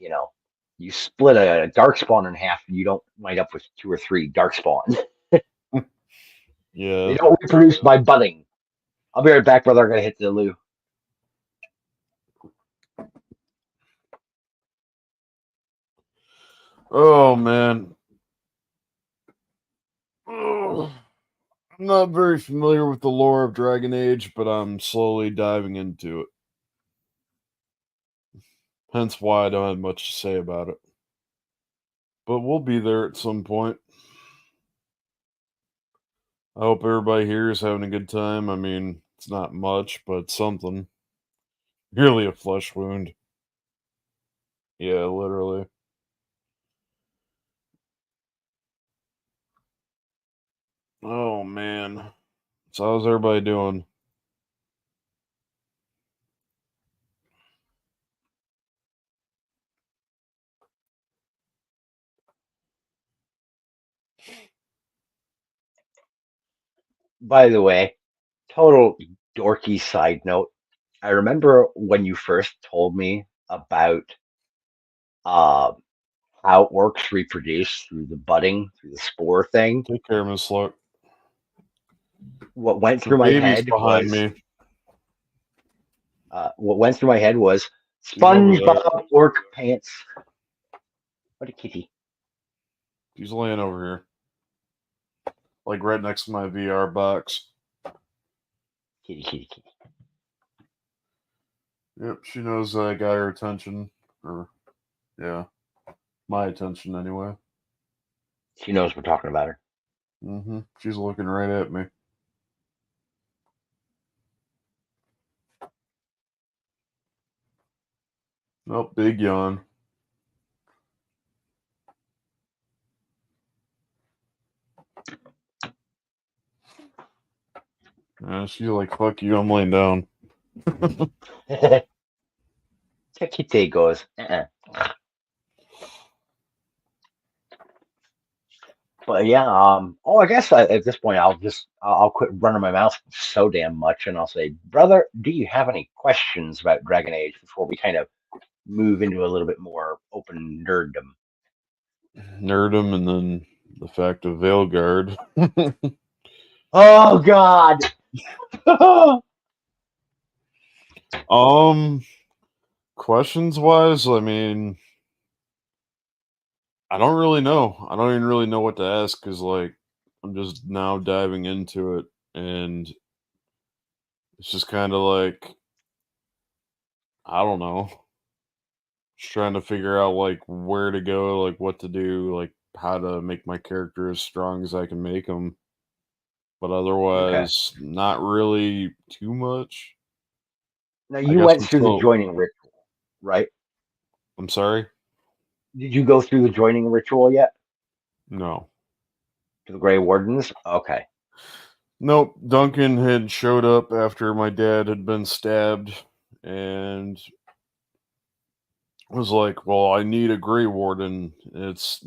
S2: you split a darkspawn in half and you don't wind up with 2 or 3 darkspawn.
S3: Yeah.
S2: They don't reproduce by budding. I'll be right back, brother. I gotta hit the loo.
S3: Oh man. Ugh. I'm not very familiar with the lore of Dragon Age, but I'm slowly diving into it. Hence why I don't have much to say about it. But we'll be there at some point. I hope everybody here is having a good time. I mean, it's not much, but it's something. Merely a flesh wound. Yeah, literally. Oh man. So how's everybody doing?
S2: By the way, total dorky side note. I remember when you first told me about uh, how orcs reproduce through the budding, through the spore thing.
S3: Take care, Miss Luck.
S2: What went
S3: The
S2: through my
S3: baby's
S2: head
S3: behind
S2: was
S3: me. He's over there.
S2: SpongeBob orc pants. What a kitty.
S3: He's laying over here. Like right next to my VR box.
S2: Kitty, kitty, kitty.
S3: Yep, she knows I got her attention. Or, yeah, my attention anyway.
S2: She knows we're talking about her.
S3: She's looking right at me. Oh, big yawn. She's like, fuck you, I'm laying down.
S2: Kitty goes, But yeah, I guess at this point I'll quit running my mouth so damn much and I'll say, brother, do you have any questions about Dragon Age before we kind of move into a little bit more open nerddom?
S3: Nerdum, and then the fact of Veilguard.
S2: Oh God!
S3: Questions wise, I mean, I don't really know. I don't even really know what to ask because, like, I'm just now diving into it, and it's just kind of like, I don't know. Just trying to figure out, like, where to go, like, what to do, like, how to make my character as strong as I can make them. but otherwise, not really too much.
S2: Now
S3: I
S2: you
S3: guess
S2: went
S3: I'm
S2: through the
S3: still.
S2: joining ritual, right?
S3: I'm sorry.
S2: Did you go through the joining ritual yet
S3: No.
S2: to the Grey Wardens? Okay.
S3: Nope. Duncan had showed up after my dad had been stabbed, and was like, "Well, I need a Grey Warden. It's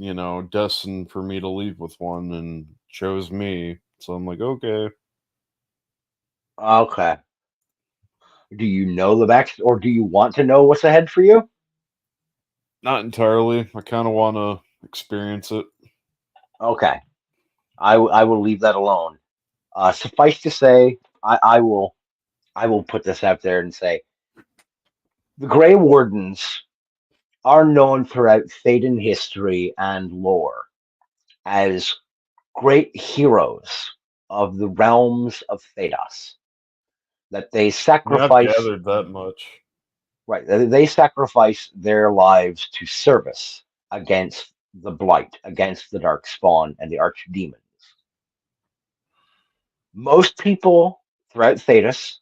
S3: destined for me to leave with one," and chose me. So I'm like, okay.
S2: Okay. Do you know the back, or do you want to know what's ahead for you?
S3: Not entirely. I kind of want to experience it.
S2: Okay. I will leave that alone. Suffice to say, I will put this out there and say the Grey Wardens are known throughout Thedan history and lore as great heroes of the realms of Thedas. That they
S3: Yeah, I've
S2: sacrifice
S3: gathered that much.
S2: right. They sacrifice their lives to service against the blight, against the dark spawn and the archdemons. Most people throughout Thedas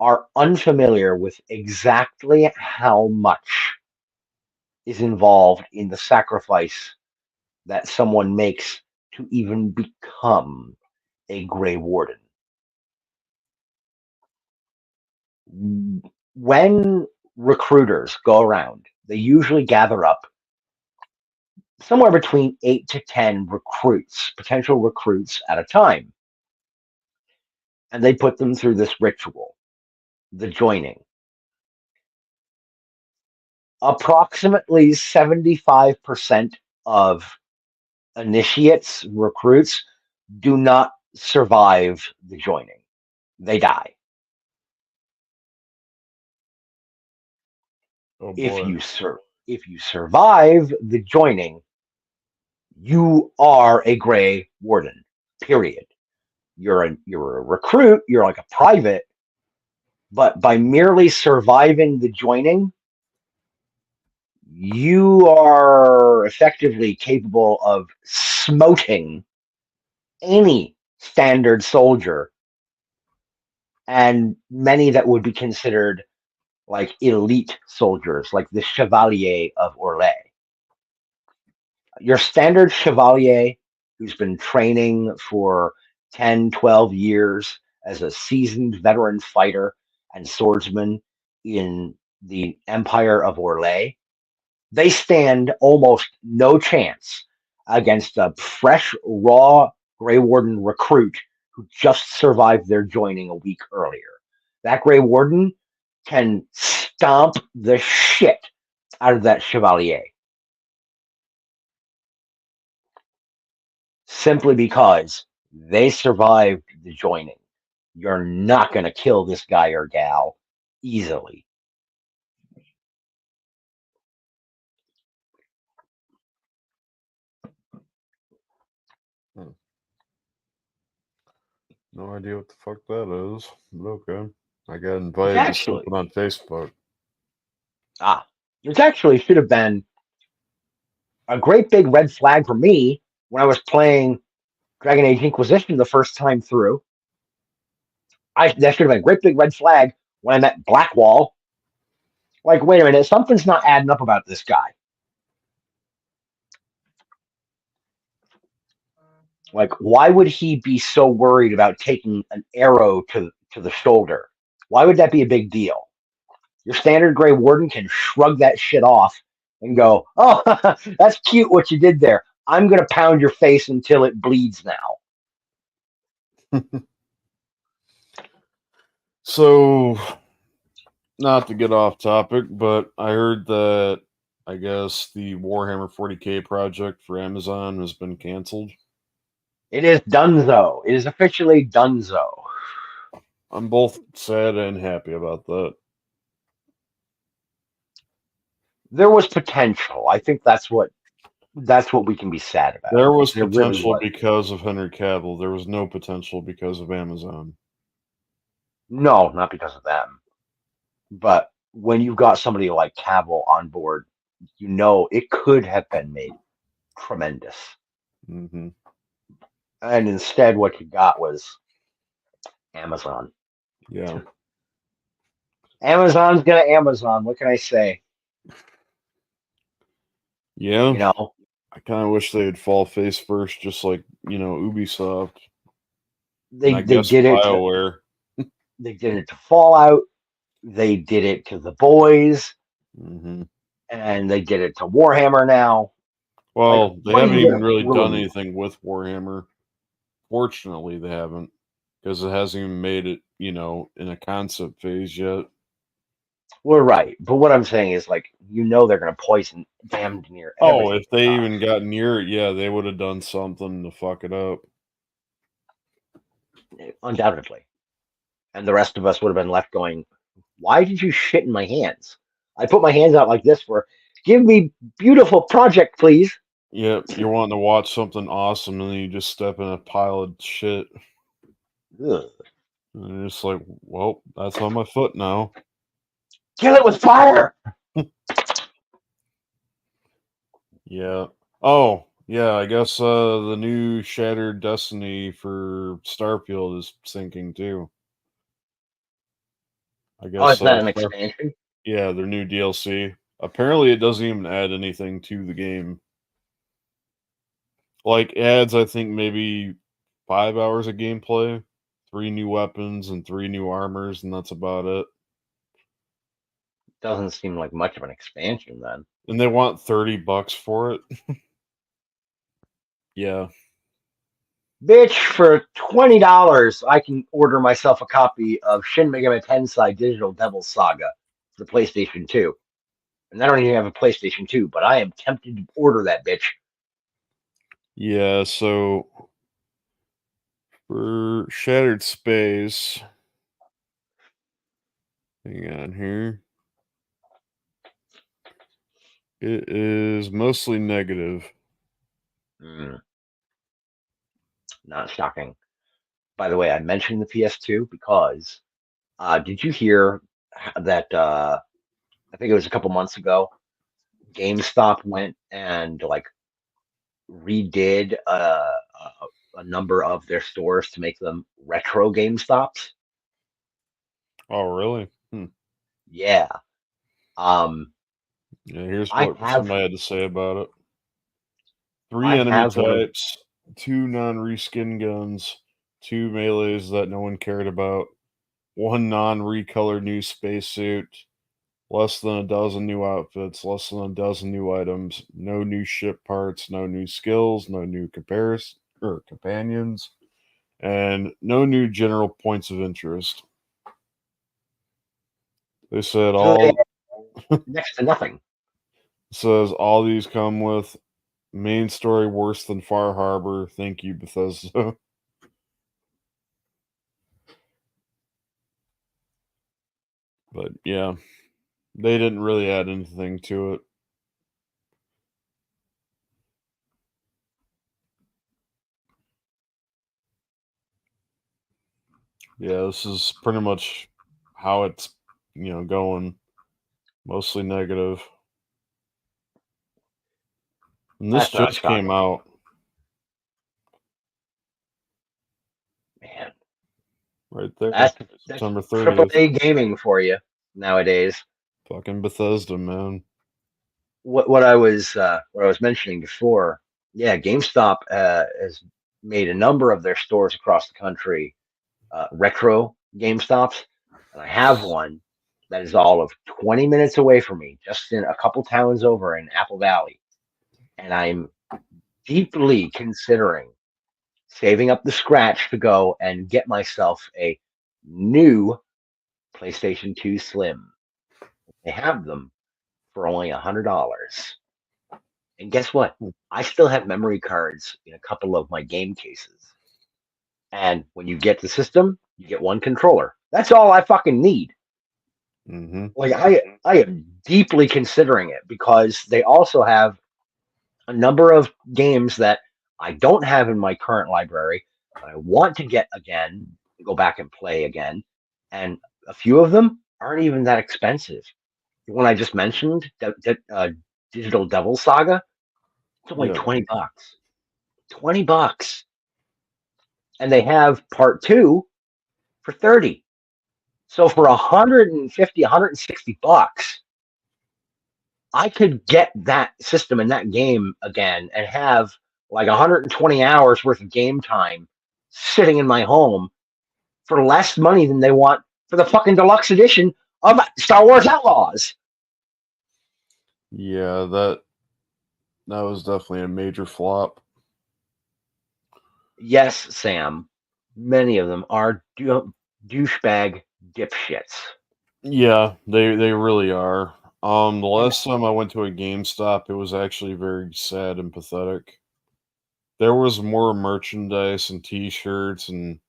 S2: are unfamiliar with exactly how much is involved in the sacrifice that someone makes to even become a Grey Warden. When recruiters go around, they usually gather up somewhere between 8 to 10 recruits, potential recruits at a time, and they put them through this ritual, the joining. Approximately 75% of initiates, recruits, do not survive the joining. They die.
S3: Oh
S2: If
S3: boy.
S2: you if you survive the joining, you are a Grey Warden. Period. You're a recruit. You're like a private, but by merely surviving the joining, you are effectively capable of smoting any standard soldier and many that would be considered like elite soldiers, like the Chevalier of Orlais. Your standard Chevalier who's been training for 10, 12 years as a seasoned veteran fighter and swordsman in the Empire of Orlais, they stand almost no chance against a fresh, raw Grey Warden recruit who just survived their joining a week earlier. That Grey Warden can stomp the shit out of that Chevalier simply because they survived the joining. You're not going to kill this guy or gal easily.
S3: Hmm. No idea what the fuck that is, but okay. I got
S2: It's
S3: invited to
S2: actually
S3: something on Facebook.
S2: ah, it actually should have been a great big red flag for me when I was playing Dragon Age Inquisition the first time through. That should have been a great big red flag when I met Blackwall. Like, wait a minute, something's not adding up about this guy. Like, why would he be so worried about taking an arrow to the shoulder? Why would that be a big deal? Your standard Grey Warden can shrug that shit off and go, "Oh, that's cute what you did there. I'm gonna pound your face until it bleeds now."
S3: So, not to get off topic, but I heard that I guess the Warhammer 40K project for Amazon has been canceled.
S2: It is donezo. It is officially donezo.
S3: I'm both sad and happy about that.
S2: There was potential. I think that's what we can be sad about.
S3: There was
S2: There really
S3: potential
S2: was.
S3: because of Henry Cavill. There was no potential because of Amazon.
S2: No, not because of them. But when you've got somebody like Cavill on board, it could have been made tremendous.
S3: Hmm.
S2: And instead, what you got was Amazon.
S3: Yeah.
S2: Amazon's gonna Amazon. What can I say?
S3: Yeah.
S2: You know,
S3: I kind of wish they'd fall face first, just like, Ubisoft. And
S2: they
S3: I
S2: they
S3: guess
S2: did it.
S3: BioWare.
S2: They did it to Fallout. They did it to The Boys,
S3: Hmm.
S2: and they did it to Warhammer now. Like,
S3: Well, they
S2: what are
S3: haven't
S2: you
S3: even
S2: gonna
S3: really done
S2: prove?
S3: anything with Warhammer. Fortunately, they haven't, because it hasn't even made it, in a concept phase yet.
S2: We're right, but what I'm saying is, like, they're gonna poison damned near
S3: Oh,
S2: everything.
S3: if they even got near it, yeah, they would have done something to fuck it up.
S2: Undoubtedly, and the rest of us would have been left going, "Why did you shit in my hands? I put my hands out like this for, give me beautiful project, please."
S3: Yeah, you're wanting to watch something awesome, and then you just step in a pile of shit.
S2: Ugh.
S3: And you're just like, well, that's on my foot now.
S2: Kill it with fire.
S3: Yeah. Oh, yeah, I guess the new Shattered Destiny for Starfield is sinking too. I
S2: Oh,
S3: guess
S2: it's not an expansion.
S3: yeah, their new DLC. Apparently it doesn't even add anything to the game. Like it adds, I think, maybe 5 hours of gameplay, 3 new weapons and 3 new armors, and that's about it.
S2: Doesn't seem like much of an expansion then.
S3: And they want $30 for it. Yeah.
S2: Bitch, for $20, I can order myself a copy of Shin Megami Tensei Digital Devil Saga for the PlayStation 2. And I don't even have a PlayStation 2, but I am tempted to order that bitch.
S3: Yeah, so for Shattered Space, hang on here. It is mostly negative.
S2: Not shocking. By the way, I mentioned the PS2 because did you hear that? I think it was a couple months ago. GameStop went and like redid a number of their stores to make them retro GameStops.
S3: Oh, really?
S2: Yeah. Um,
S3: Yeah, here's
S2: I
S3: what
S2: have
S3: somebody had to say about it. 3
S2: I
S3: enemy
S2: have one of
S3: types, 2 non-reskin guns, 2 melees that no one cared about, 1 non-recolored new spacesuit, less than a dozen new outfits, less than a dozen new items, no new ship parts, no new skills, no new companions, and no new general points of interest. They said
S2: so they
S3: all
S2: have next to nothing.
S3: says all these come with main story worse than Far Harbor. Thank you, Bethesda. But yeah, they didn't really add anything to it. Yeah, this is pretty much how it's, going. Mostly negative. And this
S2: That's not
S3: just came
S2: shocking,
S3: out.
S2: man.
S3: Right there.
S2: That's
S3: September
S2: triple
S3: 30th.
S2: A gaming for you nowadays.
S3: Fucking Bethesda, man.
S2: What I was mentioning before, yeah, GameStop has made a number of their stores across the country retro GameStops, and I have one that is all of 20 minutes away from me, just in a couple towns over in Apple Valley, and I'm deeply considering saving up the scratch to go and get myself a new PlayStation 2 Slim. They have them for only $100. And guess what? I still have memory cards in a couple of my game cases. And when you get the system, you get one controller. That's all I fucking need.
S3: Mm-hmm.
S2: Like I am deeply considering it because they also have a number of games that I don't have in my current library, but I want to get again, go back and play again. And a few of them aren't even that expensive. The one I just mentioned, Digital Devil Saga, it's only
S3: Yeah.
S2: $20. $20. and they have part 2 for 30. So for 150, 160 bucks, I could get that system and that game again and have like 120 hours worth of game time sitting in my home for less money than they want for the fucking deluxe edition of Star Wars Outlaws.
S3: Yeah, that was definitely a major flop.
S2: Yes, Sam. Many of them are douchebag dipshits.
S3: Yeah, they really are. The last time I went to a GameStop, it was actually very sad and pathetic. There was more merchandise and T-shirts and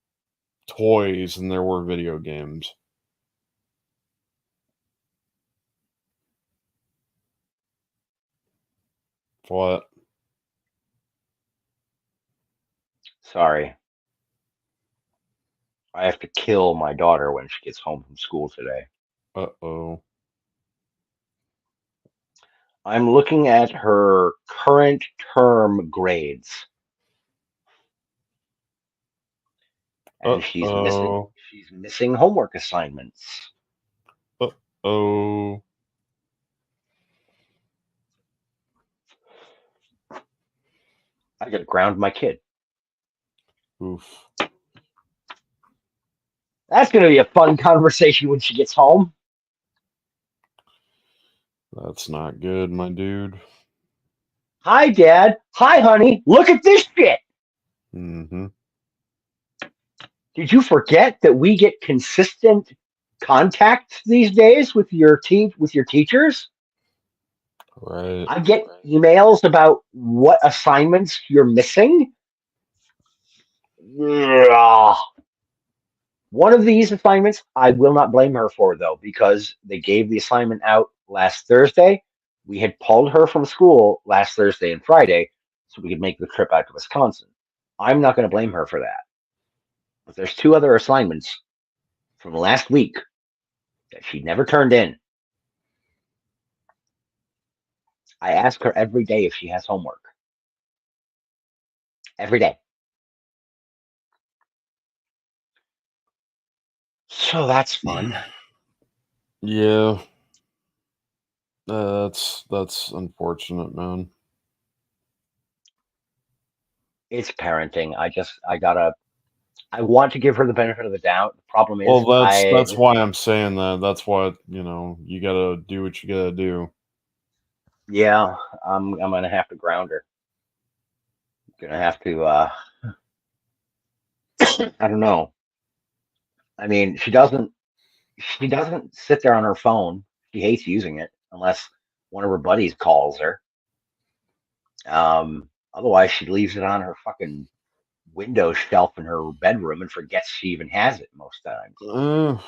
S3: toys than there were video games. What?
S2: Sorry. I have to kill my daughter when she gets home from school today.
S3: Uh-oh.
S2: I'm looking at her current term grades, and
S3: Uh-oh.
S2: she's missing homework assignments.
S3: Uh-oh.
S2: I gotta ground my kid.
S3: Oof.
S2: That's gonna be a fun conversation when she gets home.
S3: That's not good, my dude.
S2: Hi, Dad. Hi, honey. Look at this shit.
S3: Mm-hmm.
S2: Did you forget that we get consistent contact these days with your teachers?
S3: Right.
S2: I get emails about what assignments you're missing. Ugh. One of these assignments I will not blame her for, though, because they gave the assignment out last Thursday. We had pulled her from school last Thursday and Friday so we could make the trip out to Wisconsin. I'm not going to blame her for that. But there's 2 other assignments from last week that she never turned in. I ask her every day if she has homework. Every day. So that's fun.
S3: Yeah. That's unfortunate, man.
S2: It's parenting. I want to give her the benefit of the doubt. The problem is,
S3: Well, that's why I'm saying that. That's why, you gotta do what you gotta do.
S2: yeah, I'm gonna have to ground her. Gonna have to. I don't know. I mean, she doesn't. She doesn't sit there on her phone. She hates using it unless one of her buddies calls her. Otherwise, she leaves it on her fucking window shelf in her bedroom and forgets she even has it most times.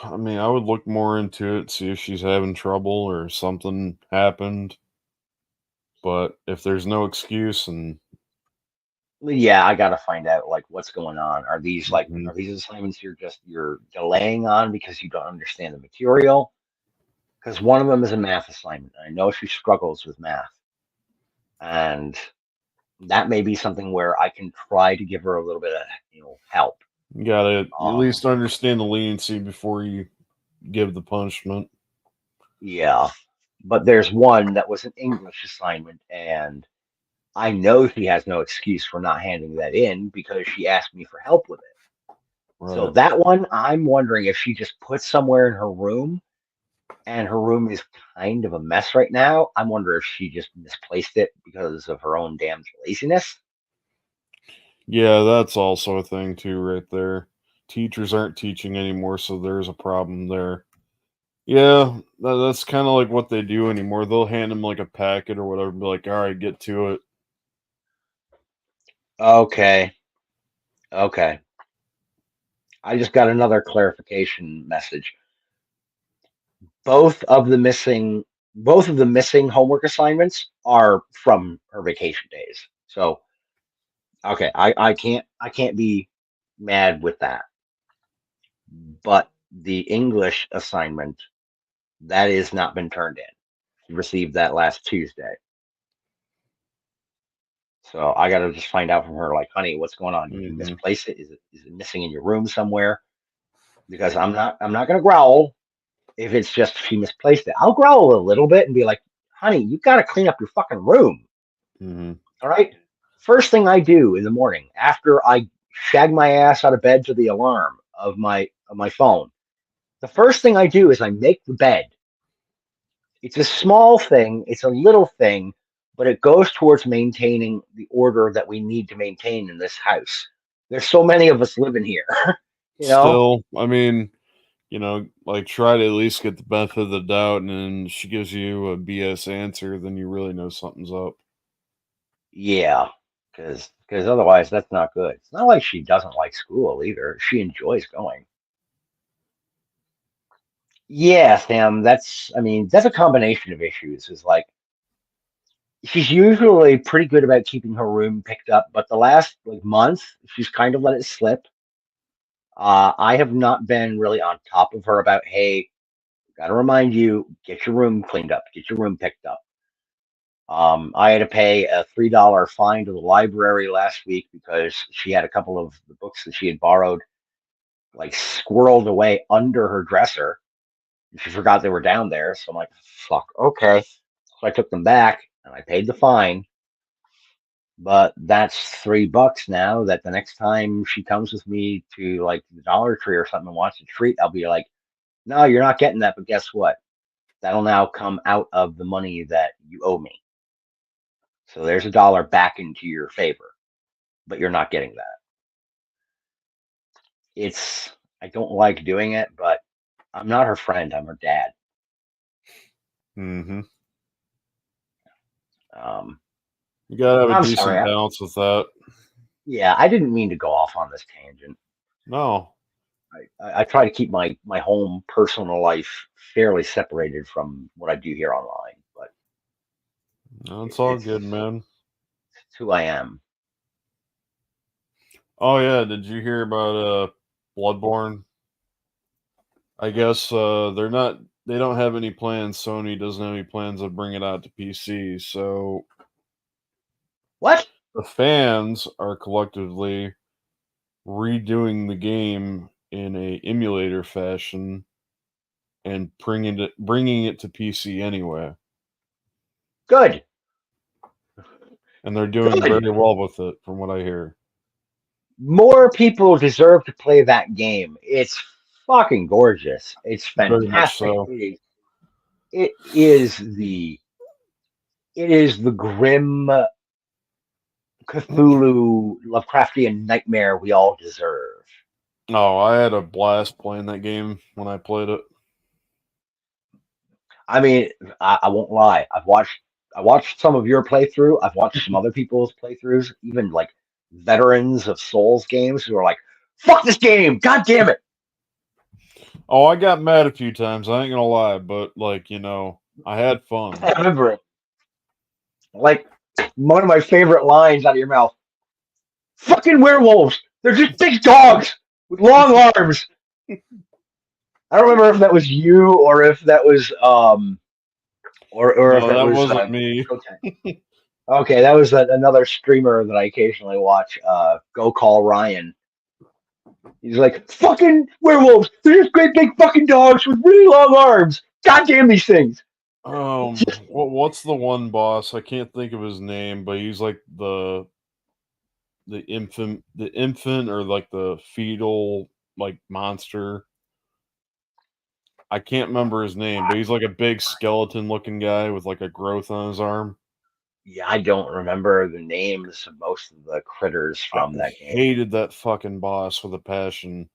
S3: I mean, I would look more into it, see if she's having trouble or something happened. But if there's no excuse and
S2: Yeah, I gotta find out like what's going on. Are these
S3: Mhm.
S2: are these assignments you're delaying on because you don't understand the material? Because one of them is a math assignment. I know she struggles with math, and that may be something where I can try to give her a little bit of help.
S3: You gotta at
S2: Um,
S3: least understand the leniency before you give the punishment.
S2: yeah, but there's one that was an English assignment, and I know she has no excuse for not handing that in because she asked me for help with it. So
S3: Right.
S2: that one, I'm wondering if she just put somewhere in her room, and her room is kind of a mess right now. I'm wondering if she just misplaced it because of her own damn laziness.
S3: Yeah, that's also a thing too, right there. Teachers aren't teaching anymore, so there's a problem there. Yeah, that's kind of like what they do anymore. They'll hand them like a packet or whatever, and be like, "All right, get to it."
S2: Okay, okay. I just got another clarification message. Both of the missing both of the missing homework assignments are from her vacation days. So okay, I can't be mad with that. But the English assignment that has not been turned in. She received that last Tuesday. So I got to just find out from her, like, honey, what's going on? Did you
S3: Mhm.
S2: misplace it? Is it missing in your room somewhere? Because I'm not gonna growl if it's just she misplaced it. I'll growl a little bit and be like, honey, you got to clean up your fucking room.
S3: Mhm.
S2: All right. First thing I do in the morning after I shag my ass out of bed to the alarm of my phone, the first thing I do is I make the bed. It's a small thing, it's a little thing, but it goes towards maintaining the order that we need to maintain in this house. There's so many of us living here, you know?
S3: Still, I mean, like try to at least get the benefit of the doubt, and then she gives you a BS answer, then you really know something's up.
S2: Yeah, because otherwise that's not good. It's not like she doesn't like school either. She enjoys going. Yeah, Sam, I mean, that's a combination of issues. Is like she's usually pretty good about keeping her room picked up, but the last like month, she's kind of let it slip. I have not been really on top of her about, hey, gotta remind you, get your room cleaned up, get your room picked up. I had to pay a $3 fine to the library last week because she had a couple of the books that she had borrowed like squirreled away under her dresser. She forgot they were down there. So I'm like, fuck, okay. So I took them back and I paid the fine. But that's $3 now that the next time she comes with me to like the Dollar Tree or something and wants a treat, I'll be like, no, you're not getting that. But guess what? That'll now come out of the money that you owe me. So there's $1 back into your favor, but you're not getting that. I don't like doing it, but I'm not her friend. I'm her dad.
S3: Mm-hmm.
S2: Um,
S3: You gotta have a
S2: I'm
S3: decent
S2: sorry.
S3: balance with that.
S2: Yeah, I didn't mean to go off on this tangent.
S3: No,
S2: I try to keep my home personal life fairly separated from what I do here online, but
S3: no, it's all
S2: it's
S3: good, man.
S2: who I am.
S3: Oh yeah, did you hear about Bloodborne? I guess they don't have any plans. Sony doesn't have any plans of bringing it out to PC. So
S2: What?
S3: the fans are collectively redoing the game in a emulator fashion and bringing it to PC anyway.
S2: Good.
S3: And they're doing
S2: Good.
S3: very well with it, from what I hear.
S2: More people deserve to play that game. It's fucking gorgeous. It's
S3: Very much
S2: fantastic.
S3: so.
S2: It is the grim Cthulhu Lovecraftian nightmare we all deserve.
S3: Oh, I had a blast playing that game when I played it.
S2: I mean, I won't lie. I watched some of your playthrough. I've watched some other people's playthroughs, even like veterans of Souls games who are like, "Fuck this game! God damn it!"
S3: Oh, I got mad a few times. I ain't gonna lie, but I had fun.
S2: I remember it. Like one of my favorite lines out of your mouth: "Fucking werewolves! They're just big dogs with long arms." I don't remember if that was you or if that was or if
S3: No,
S2: it
S3: that
S2: was
S3: wasn't me.
S2: Okay, that was another streamer that I occasionally watch. Go call Ryan. He's like, fucking werewolves. They're just great big fucking dogs with really long arms. God damn these things.
S3: What's the one boss? I can't think of his name, but he's like the infant or like the fetal like monster. I can't remember his name, but he's like a big skeleton looking guy with like a growth on his arm.
S2: Yeah, I don't remember the names of most of the critters
S3: I
S2: from that game.
S3: hated that fucking boss with a passion.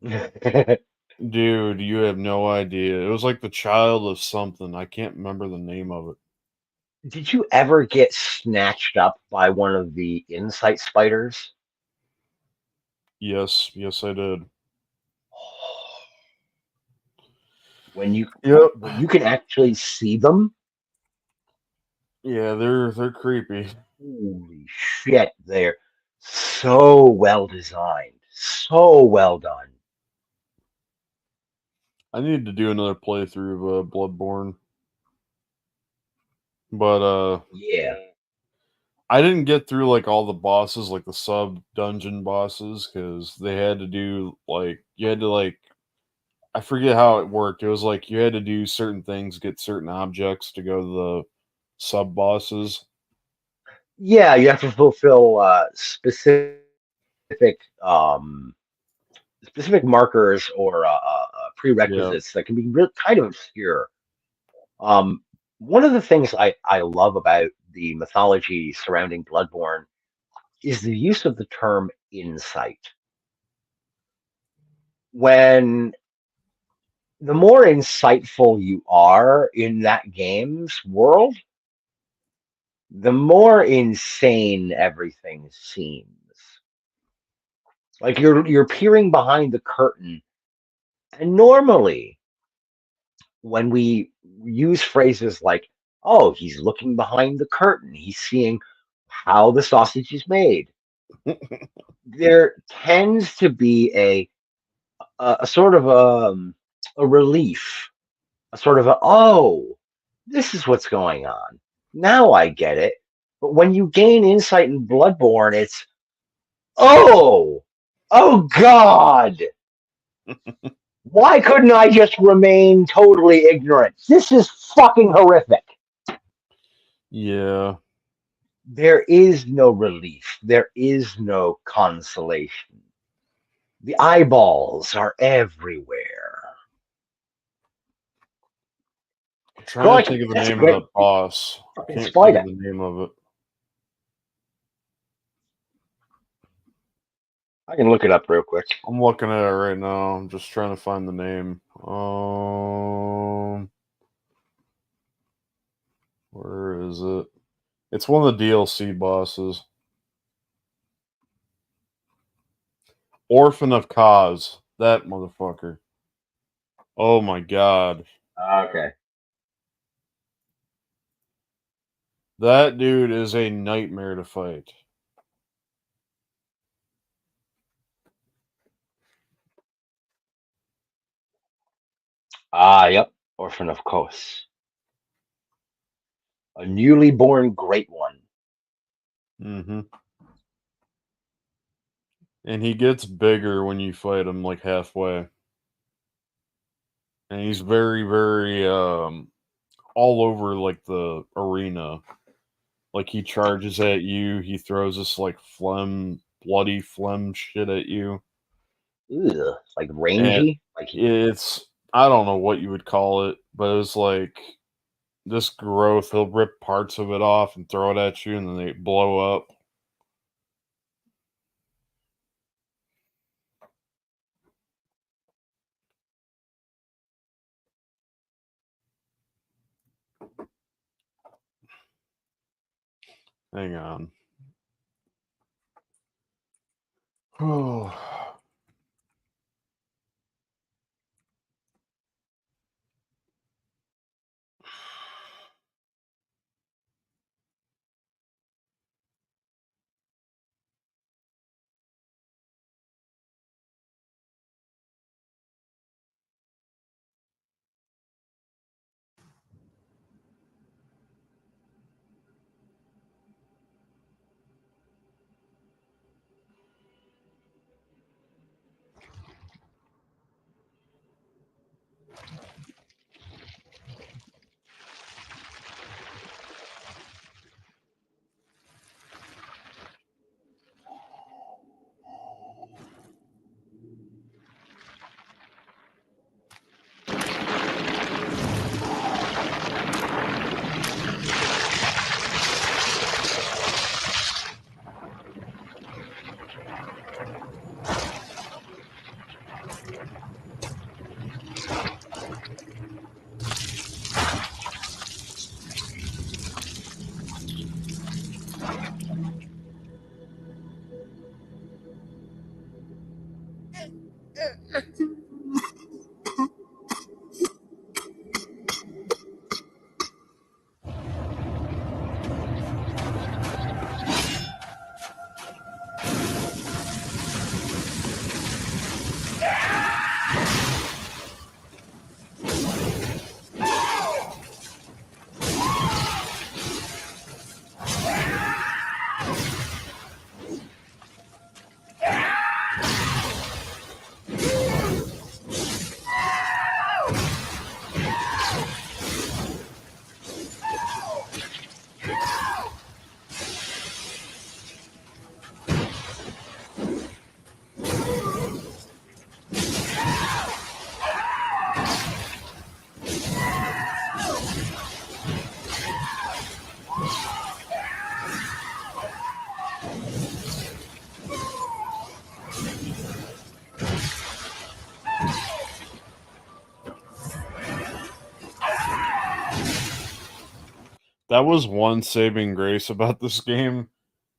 S3: Dude, you have no idea. It was like the child of something. I can't remember the name of it.
S2: Did you ever get snatched up by one of the insight spiders?
S3: Yes, yes, I did.
S2: When you
S3: Yep.
S2: when you can actually see them?
S3: Yeah, they're creepy.
S2: Holy shit, they're so well designed. So well done.
S3: I need to do another playthrough of Bloodborne. But
S2: Yeah.
S3: I didn't get through like all the bosses, like the sub dungeon bosses, because they had to do like you had to like I forget how it worked. It was like you had to do certain things, get certain objects to go to the sub bosses.
S2: Yeah, you have to fulfill um, specific markers or
S3: Yeah.
S2: prerequisites that can be real, kind of obscure. Um, One of the things I love about the mythology surrounding Bloodborne is the use of the term insight. When the more insightful you are in that game's world, the more insane everything seems. Like you're peering behind the curtain, and normally when we use phrases like, "Oh, he's looking behind the curtain. He's seeing how the sausage is made." There tends to be a sort of a relief, a sort of a, "Oh, this is what's going on. Now I get it." But when you gain insight in Bloodborne, it's, "Oh, oh God. Why couldn't I just remain totally ignorant? This is fucking horrific."
S3: Yeah.
S2: There is no relief. There is no consolation. The eyeballs are everywhere.
S3: I'm trying to
S2: Crikey,
S3: think of the
S2: that's a
S3: name of
S2: great
S3: that boss. I
S2: fucking
S3: can't think of
S2: spider.
S3: the name of it.
S2: I can look it up real quick.
S3: I'm looking at it right now. I'm just trying to find the name. Where is it? It's one of the DLC bosses. Orphan of Kaz. That motherfucker. Oh my god.
S2: Okay.
S3: That dude is a nightmare to fight.
S2: Ah, yep. Orphan of Kos. A newly born great one.
S3: Mm-hmm. And he gets bigger when you fight him like halfway. And he's very, very all over like the arena. Like he charges at you, he throws this like bloody phlegm shit at you.
S2: Ugh, like
S3: And
S2: rangy. Like
S3: it's I don't know what you would call it, but it's like this growth, he'll rip parts of it off and throw it at you and then they blow up. Hang on. Oh. That was one saving grace about this game,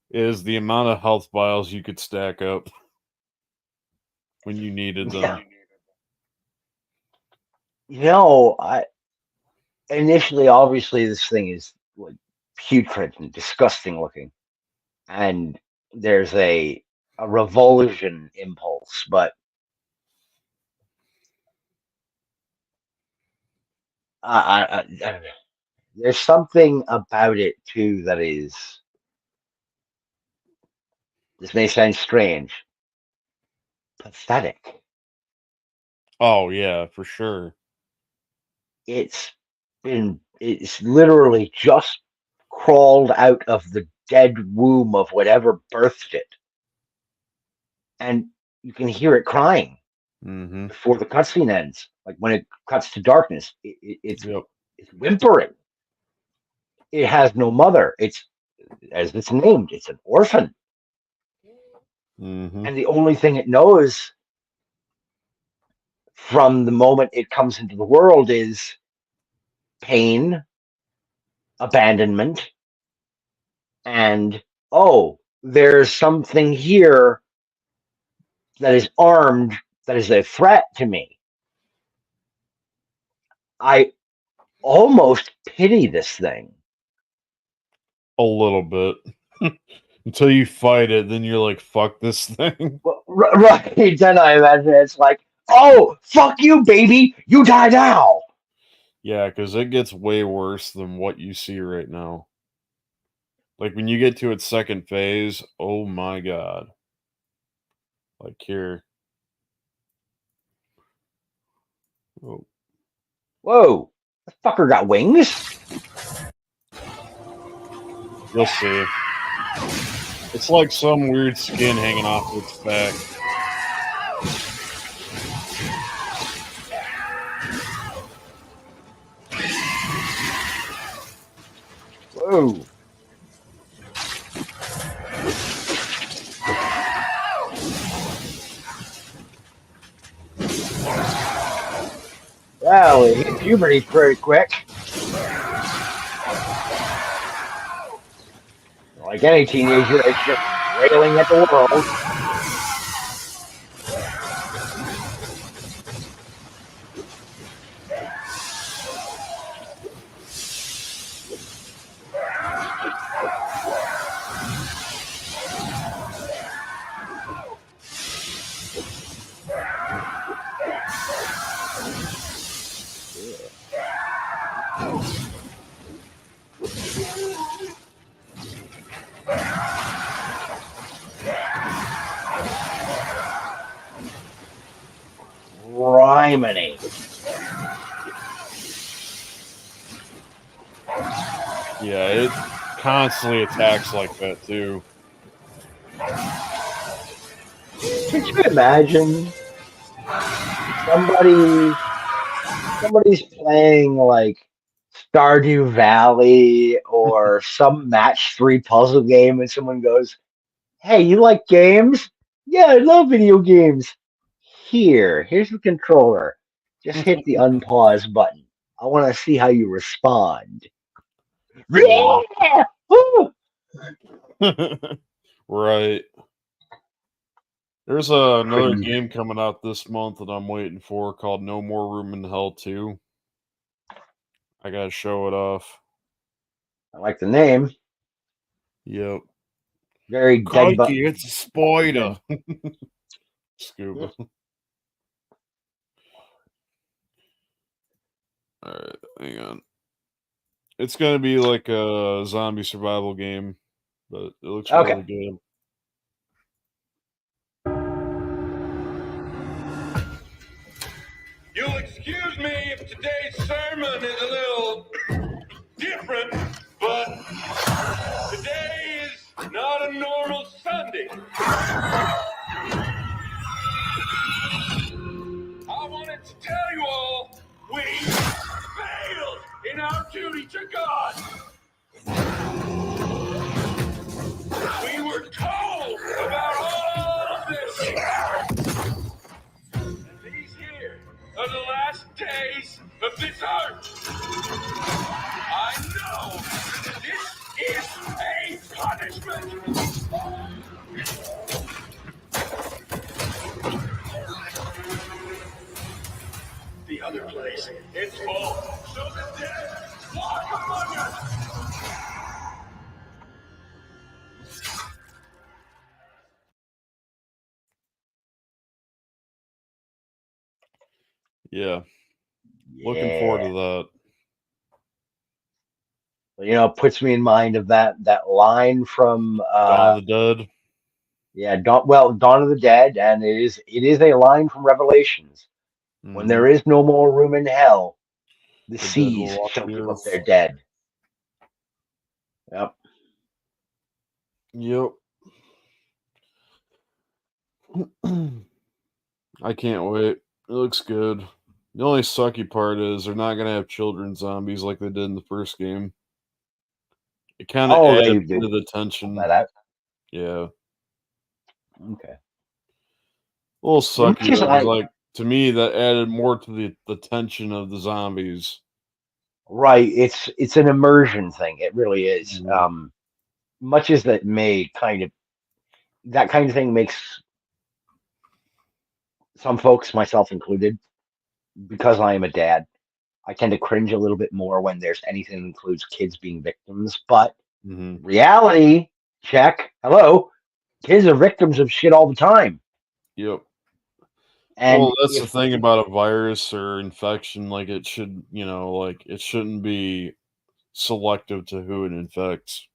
S3: is the amount of health vials you could stack up when you needed them.
S2: Yeah. Initially, obviously, this thing is like putrid and disgusting looking, and there's a revulsion impulse, but there's something about it too that is. This may sound strange. Pathetic.
S3: Oh yeah, for sure.
S2: It's literally just crawled out of the dead womb of whatever birthed it, and you can hear it crying
S3: Mm-hmm.
S2: before the cutscene ends. Like when it cuts to darkness, it's
S3: Yep.
S2: whimpering. It has no mother. It's, as it's named, it's an orphan,
S3: Mm-hmm.
S2: and the only thing it knows from the moment it comes into the world is pain, abandonment, and oh, there's something here that is armed, that is a threat to me. I almost pity this thing.
S3: A little bit. Until you fight it, then you're like, fuck this thing.
S2: Right, then I imagine it's like, oh, fuck you, baby, you die now.
S3: Yeah, because it gets way worse than what you see right now. Like when you get to its second phase, oh my god. Like here. Oh.
S2: Whoa, the fucker got wings?
S3: You'll see. It's like some weird skin hanging off its back.
S2: Whoa. Well, it hit puberty pretty quick. Like any teenager, it's just railing at the world. Criminy.
S3: Yeah, it constantly attacks like that too.
S2: Could you imagine somebody's playing like Stardew Valley or some match 3 puzzle game and someone goes, "Hey, you like games? Yeah, I love video games. Here's the controller. Just hit the unpause button. I want to see how you respond."
S3: Yeah.
S2: Woo!
S3: Right. There's another
S2: Pretty-
S3: game coming out this month that I'm waiting for called No More Room in Hell 2. I gotta show it off.
S2: I like the name.
S3: Yep.
S2: Very dead but
S3: Crikey, it's a spider. Scuba. Alright, hang on. It's gonna be like a zombie survival game, but it looks
S2: Okay.
S3: really good.
S5: You'll excuse me if today's sermon is a little different, but today is not a normal Sunday. I wanted to tell you all, we failed in our duty to God. We were told about all of this. And these here are the last days of this earth. I know
S3: Yeah. Looking forward to that.
S2: It puts me in mind of that line from
S3: Dawn of the Dead.
S2: Dawn of the Dead, and it is a line from Revelations. When
S3: Mhm.
S2: there is no more room in hell, the
S3: The dead
S2: seas
S3: will walk
S2: shall
S3: the
S2: give up
S3: earth.
S2: their dead. Yep.
S3: Yep. I can't wait. It looks good. The only sucky part is they're not gonna have children zombies like they did in the first game. It kind of
S2: Oh,
S3: adds
S2: they
S3: to the
S2: pulled
S3: tension.
S2: that out.
S3: Yeah.
S2: Okay.
S3: A little
S2: As much
S3: sucky
S2: as
S3: though, 'cause,
S2: I
S3: like, to me that added more to the tension of the zombies.
S2: Right, it's an immersion thing. It really is.
S3: Mhm.
S2: Much as that may that kind of thing makes some folks, myself included, because I am a dad, I tend to cringe a little bit more when there's anything that includes kids being victims. But
S3: Mhm.
S2: reality check, hello, kids are victims of shit all the time.
S3: Yep.
S2: And
S3: Well, that's the
S2: if
S3: thing about a virus or infection. Like, it should, like, it shouldn't be selective to who it infects.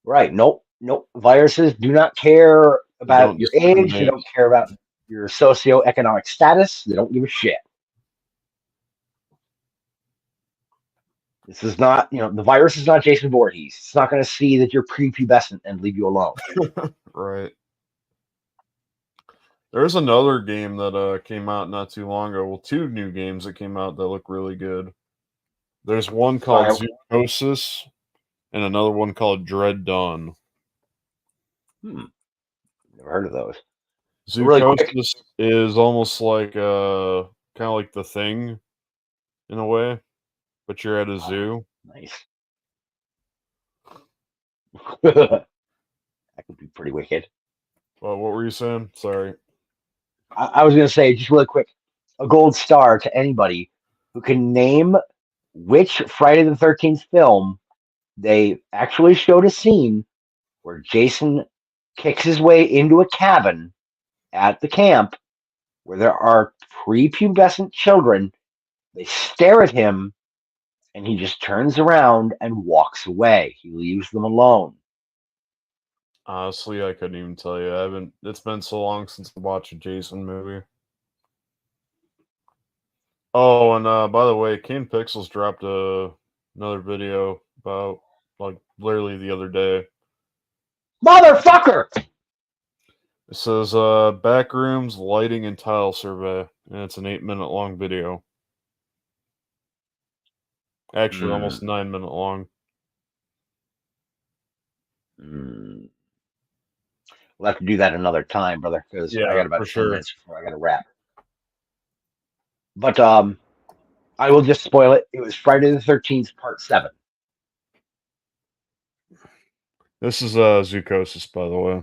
S2: right, nope, viruses do not care
S3: They
S2: about
S3: don't
S2: your age, they
S3: discriminate.
S2: don't care about your socioeconomic status, they don't give a shit. This is not, the virus is not Jason Voorhees. It's not going to see that you're prepubescent and leave you alone.
S3: Right. There's another game that came out not too long ago. Well, two new games that came out that look really good. There's one called
S2: Fire.
S3: Zoocosis and another one called Dread Dawn.
S2: Never heard of those. Really quick.
S3: Zoocosis is almost like kind of like The Thing in a way, but you're at a zoo.
S2: Nice. That could be pretty wicked.
S3: Well, what were you saying? Sorry.
S2: I was going to say, just really quick, a gold star to anybody who can name which Friday the 13th film they actually showed a scene where Jason kicks his way into a cabin at the camp where there are prepubescent children. They stare at him and he just turns around and walks away. He leaves them alone.
S3: Honestly, I couldn't even tell you. I haven't. It's been so long since I watched a Jason movie. Oh, and by the way, Kane Pixels dropped another video about like literally the other day.
S2: Motherfucker!
S3: It says backrooms, lighting, and tile survey, and it's an 8-minute long video. Actually, almost 9-minute long.
S2: We'll have to do that another time, brother, because I
S3: Yeah,
S2: got about
S3: for
S2: 10
S3: sure.
S2: minutes before I got to wrap. But I will just spoil it. It was Friday the 13th, Part 7.
S3: This is Zoocosis, by the way.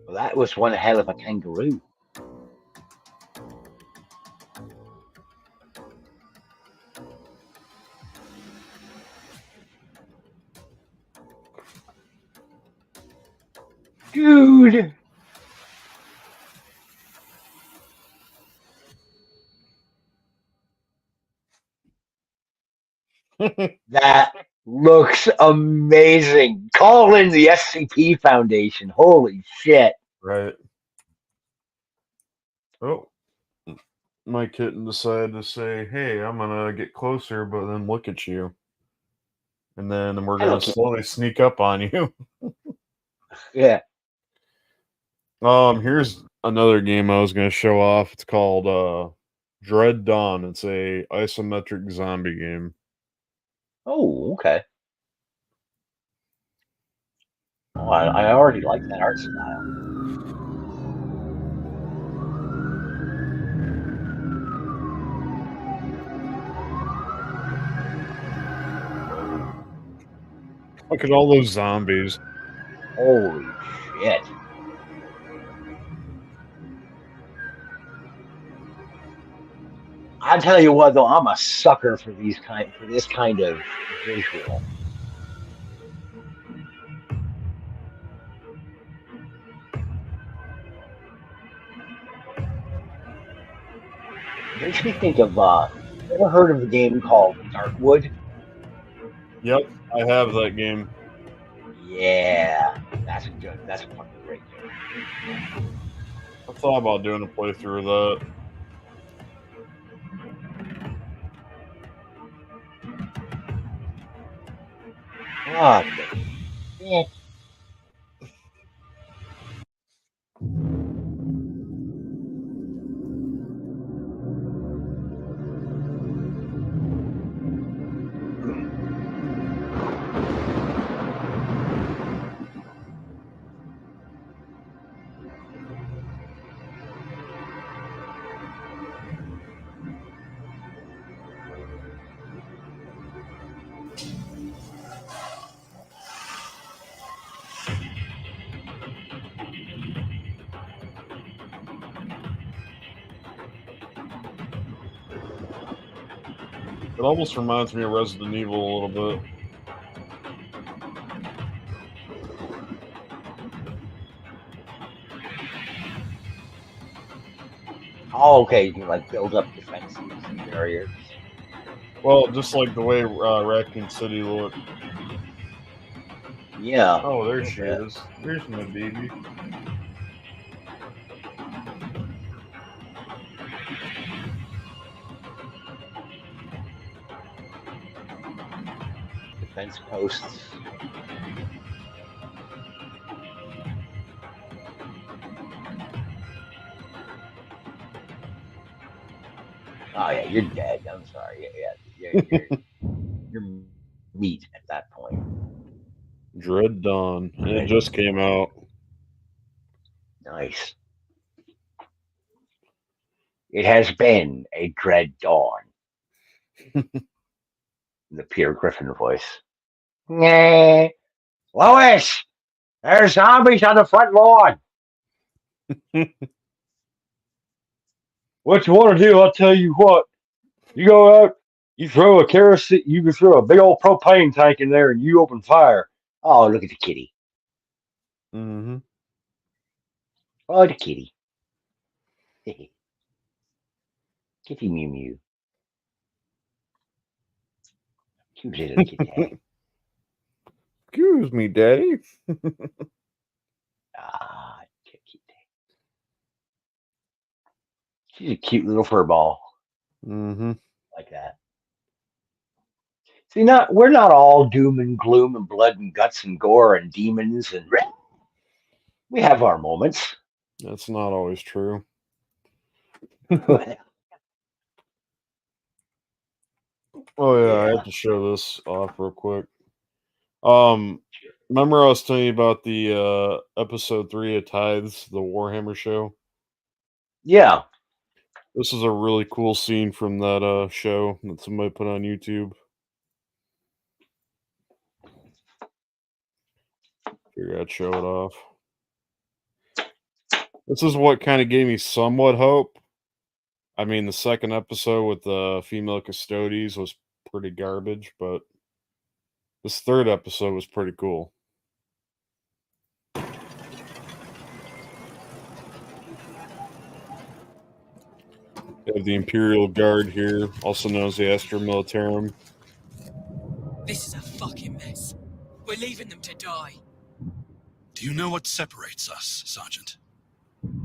S2: Well, that was one hell of a kangaroo. Dude! That looks amazing. Call in the SCP Foundation. Holy shit.
S3: Right. Oh. My kitten decided to say, hey, I'm going to get closer, but then look at you. And then we're going to slowly sneak up on you.
S2: Yeah.
S3: Here's another game I was going to show off. It's called Dread Dawn. It's a isometric zombie game.
S2: Oh, okay. Oh, I already like that art style.
S3: Look at all those zombies.
S2: Holy shit. I tell you what, though, I'm a sucker for this kind of visual. Makes me think of ever heard of a game called Darkwood?
S3: Yep, I have that game.
S2: Yeah, that's a fucking great game.
S3: I thought about doing a playthrough of that.
S2: Fuck it.
S3: It almost reminds me of Resident Evil a little bit.
S2: Oh, okay. You can like build up defenses and barriers.
S3: Well, just like the way Raccoon City looked.
S2: Yeah.
S3: Oh, there
S2: a
S3: she
S2: bit.
S3: is. There's my baby.
S2: Defense posts. Oh yeah, you're dead. I'm sorry. You're meat at that point.
S3: Dread Dawn. And it
S2: Dread.
S3: just came out.
S2: Nice. It has been a dread dawn. In the Peter Griffin voice. Nah. Lois, there's zombies on the front lawn. What you want to do? I'll tell you what. You go out, you throw a kerosene, you can throw a big old propane tank in there, and you open fire. Oh, look at the kitty.
S3: Mm-hmm.
S2: Oh, the kitty. Kitty Mew Mew. Cute little kitty.
S3: Excuse me, Daddy.
S2: Ah, kitty. She's a cute little fur ball.
S3: Mm-hmm.
S2: Like that. See, we're not all doom and gloom and blood and guts and gore and demons and we have our moments.
S3: That's not always true. Oh yeah, I have to show this off real quick. Remember I was telling you about the episode 3 of Tithes, the Warhammer show?
S2: Yeah.
S3: This is a really cool scene from that show that somebody put on YouTube. Figure I'd show it off. This is what kind of gave me somewhat hope. I mean, the second episode with the female custodies was pretty garbage, but this third episode was pretty cool. We have the Imperial Guard here, also known as the Astra Militarum.
S6: This is a fucking mess. We're leaving them to die.
S7: Do you know what separates us, Sergeant?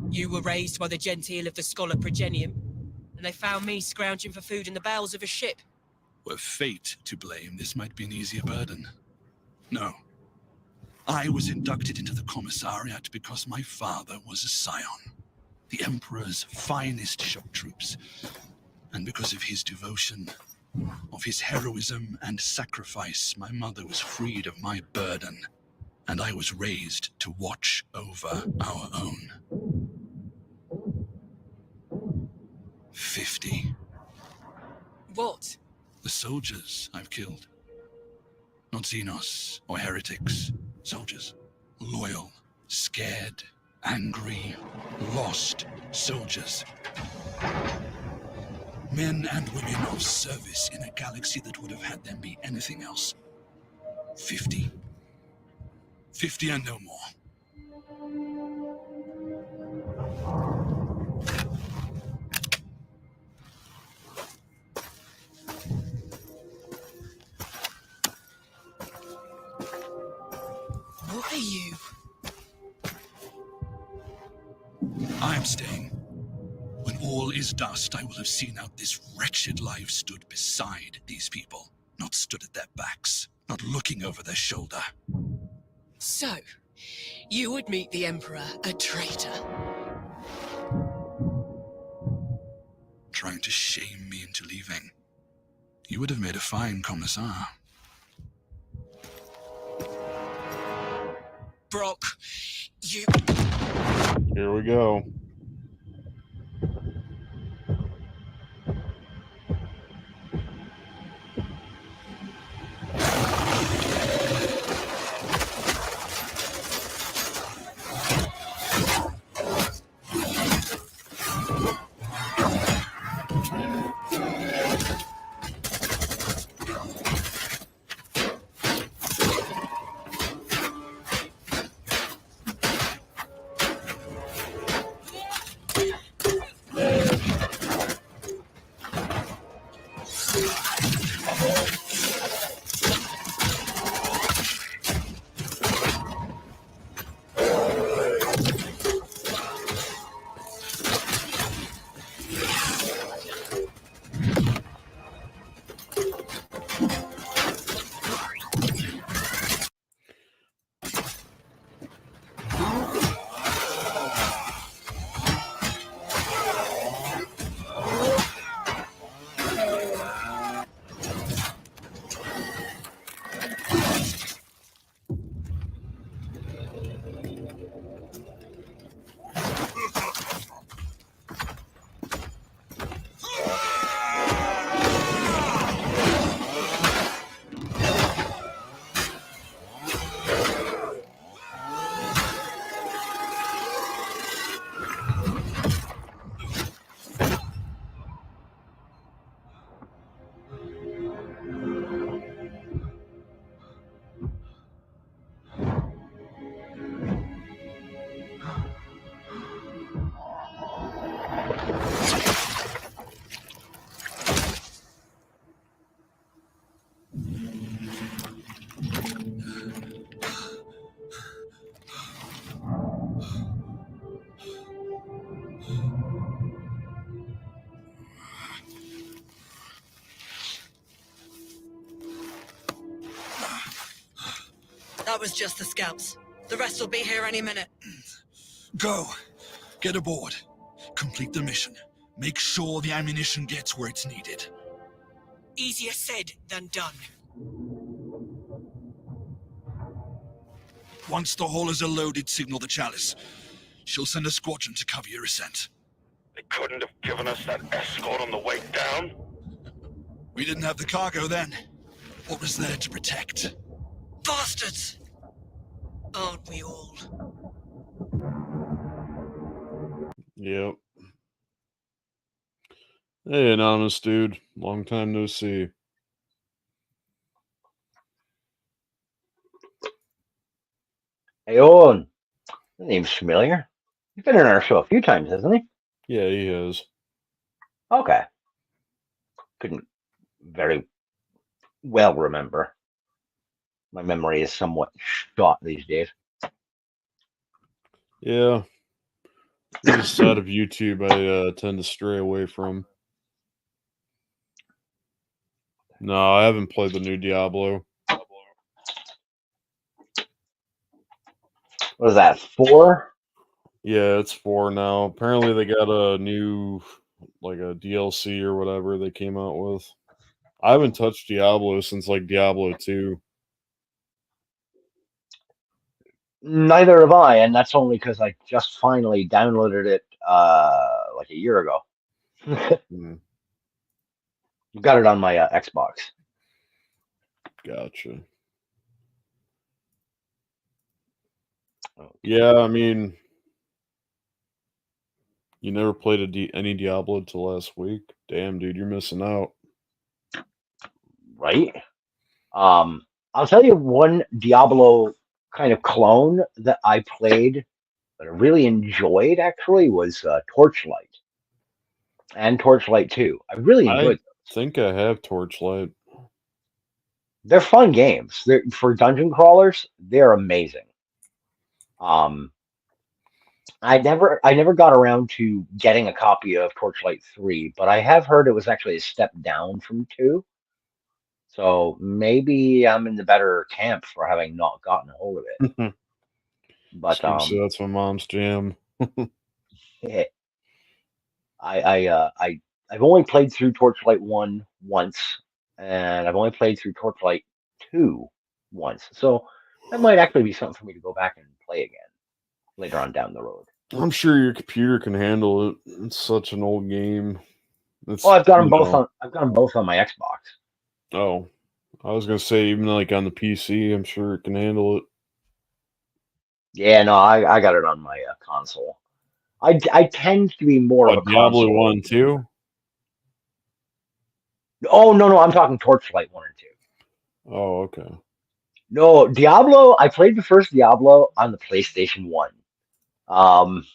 S6: You were raised by the genteel of the scholar Progenium, and they found me scrounging for food in the bowels of a ship.
S7: Were fate to blame, this might be an easier burden. No. I was inducted into the commissariat because my father was a scion, the Emperor's finest shock troops, and because of his devotion, of his heroism and sacrifice, my mother was freed of my burden, and I was raised to watch over our own. 50.
S6: What?
S7: The soldiers I've killed. Not Xenos or heretics. Soldiers. Loyal, scared, angry, lost soldiers. Men and women of service in a galaxy that would have had them be anything else. 50. 50 and no more. staying. When all is dust, I will have seen out this wretched life stood beside these people, not stood at their backs, not looking over their shoulder.
S6: So, you would meet the Emperor a traitor?
S7: Trying to shame me into leaving. You would have made a fine commissar.
S6: Brock, you...
S3: Here we go.
S6: That was just the scouts. The rest will be here any minute.
S7: Go. Get aboard. Complete the mission. Make sure the ammunition gets where it's needed.
S6: Easier said than done.
S7: Once the haulers are loaded, signal the Chalice. She'll send a squadron to cover your ascent.
S5: They couldn't have given us that escort on the way down.
S7: We didn't have the cargo then. What was there to protect?
S6: Bastards! Aren't we all?
S3: Yep. Hey, anonymous dude. Long time no see.
S2: Hey, Owen. That name's familiar. He's been in our show a few times, hasn't he?
S3: Yeah, he is.
S2: Okay. Couldn't very well remember. My memory is somewhat shot these days.
S3: Yeah. This side of YouTube I tend to stray away from. No, I haven't played the new Diablo.
S2: What is that, 4?
S3: Yeah, it's 4 now. Apparently they got a new, like a DLC or whatever they came out with. I haven't touched Diablo since like Diablo 2.
S2: Neither have I, and that's only because I just finally downloaded it like a year ago.
S3: Hmm,
S2: Got it on my Xbox.
S3: gotcha.
S2: Okay.
S3: Yeah, I mean, you never played any Diablo till last week? Damn, dude, you're missing out.
S2: Right? I'll tell you one Diablo kind of clone that I played that I really enjoyed actually was Torchlight and Torchlight 2. I really enjoyed
S3: I think I have Torchlight.
S2: They're fun games. For dungeon crawlers, they're amazing. I never got around to getting a copy of Torchlight 3, but I have heard it was actually a step down from 2. So maybe I'm in the better camp for having not gotten a hold of it. But
S3: Seriously, that's my mom's jam.
S2: eh, I've only played through Torchlight 1 once, and I've only played through Torchlight 2 once. So that might actually be something for me to go back and play again later on down the road.
S3: I'm sure your computer can handle it. It's such an old game. It's,
S2: Oh, I've got them
S3: you
S2: both
S3: know,
S2: on. I've got them both on my Xbox.
S3: oh, I was gonna say even like on the PC, I'm sure it can handle it.
S2: Yeah, no, I got it on my console. I tend to be more of a
S3: What, Diablo
S2: console
S3: 1
S2: gamer.
S3: too?
S2: Oh no, I'm talking Torchlight 1 and 2.
S3: Oh, okay.
S2: No, Diablo. I played the first Diablo on the PlayStation 1. Um,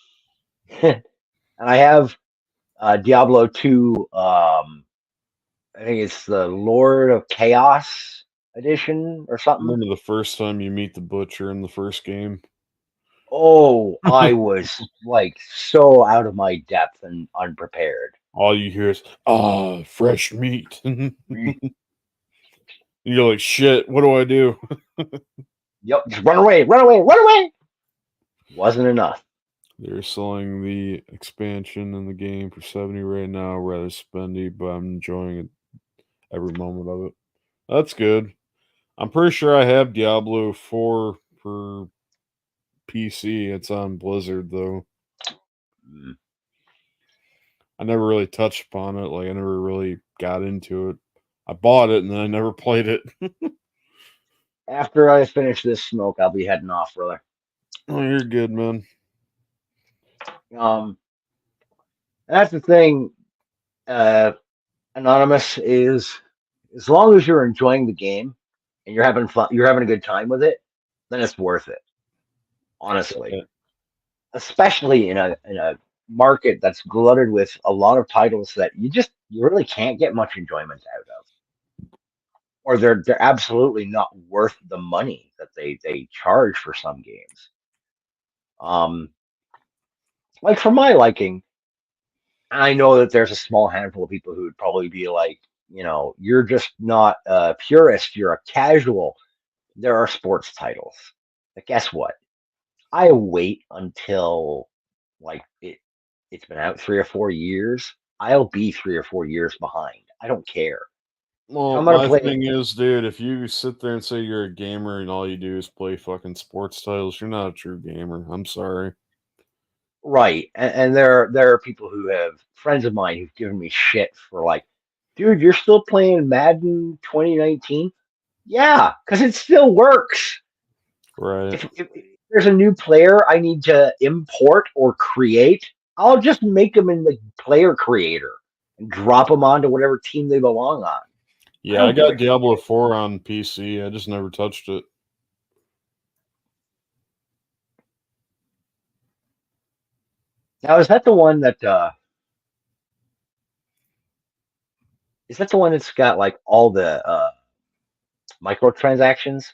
S2: and I have Diablo 2. I think it's the Lord of Chaos edition or
S3: I
S2: something.
S3: remember the first time you meet the butcher in the first game.
S2: Oh, I was like so out of my depth and unprepared.
S3: All you hear is fresh meat. You're like, shit, what do I do?
S2: Yep, just run away, run away, run away. Wasn't enough.
S3: They're selling the expansion in the game for 70 right now, rather spendy, but I'm enjoying it every moment of it. That's good. I'm pretty sure I have Diablo 4 for PC. It's on Blizzard though.
S2: Mm.
S3: I never really touched upon it. Like I never really got into it. I bought it and then I never played it.
S2: After I finish this smoke, I'll be heading off, brother.
S3: Oh, you're good, man.
S2: Um, that's the thing. Uh, Anonymous is as long as you're enjoying the game and you're having fun, you're having a good time with it, then it's worth it. Honestly, especially in a market that's glutted with a lot of titles that you really can't get much enjoyment out of, or they're absolutely not worth the money that they charge for some games. Um, like for my liking, I know that there's a small handful of people who would probably be like, you're just not a purist, you're a casual. There are sports titles. But guess what? I wait until like it's been out 3 or 4 years. I'll be 3 or 4 years behind. I don't care. If
S3: Well,
S2: I'm gonna
S3: my
S2: play it
S3: thing is, dude, if you sit there and say you're a gamer and all you do is play fucking sports titles, you're not a true gamer. I'm sorry.
S2: right, and there are people who have friends of mine who've given me shit for like, dude, you're still playing Madden 2019? Yeah, because it still works.
S3: Right.
S2: If there's a new player I need to import or create, I'll just make them in the player creator and drop them onto whatever team they belong on. I
S3: Yeah, I
S2: don't give
S3: got
S2: a
S3: Diablo
S2: shit.
S3: 4 on PC. I just never touched it.
S2: Now, is that the one that's got like all the microtransactions?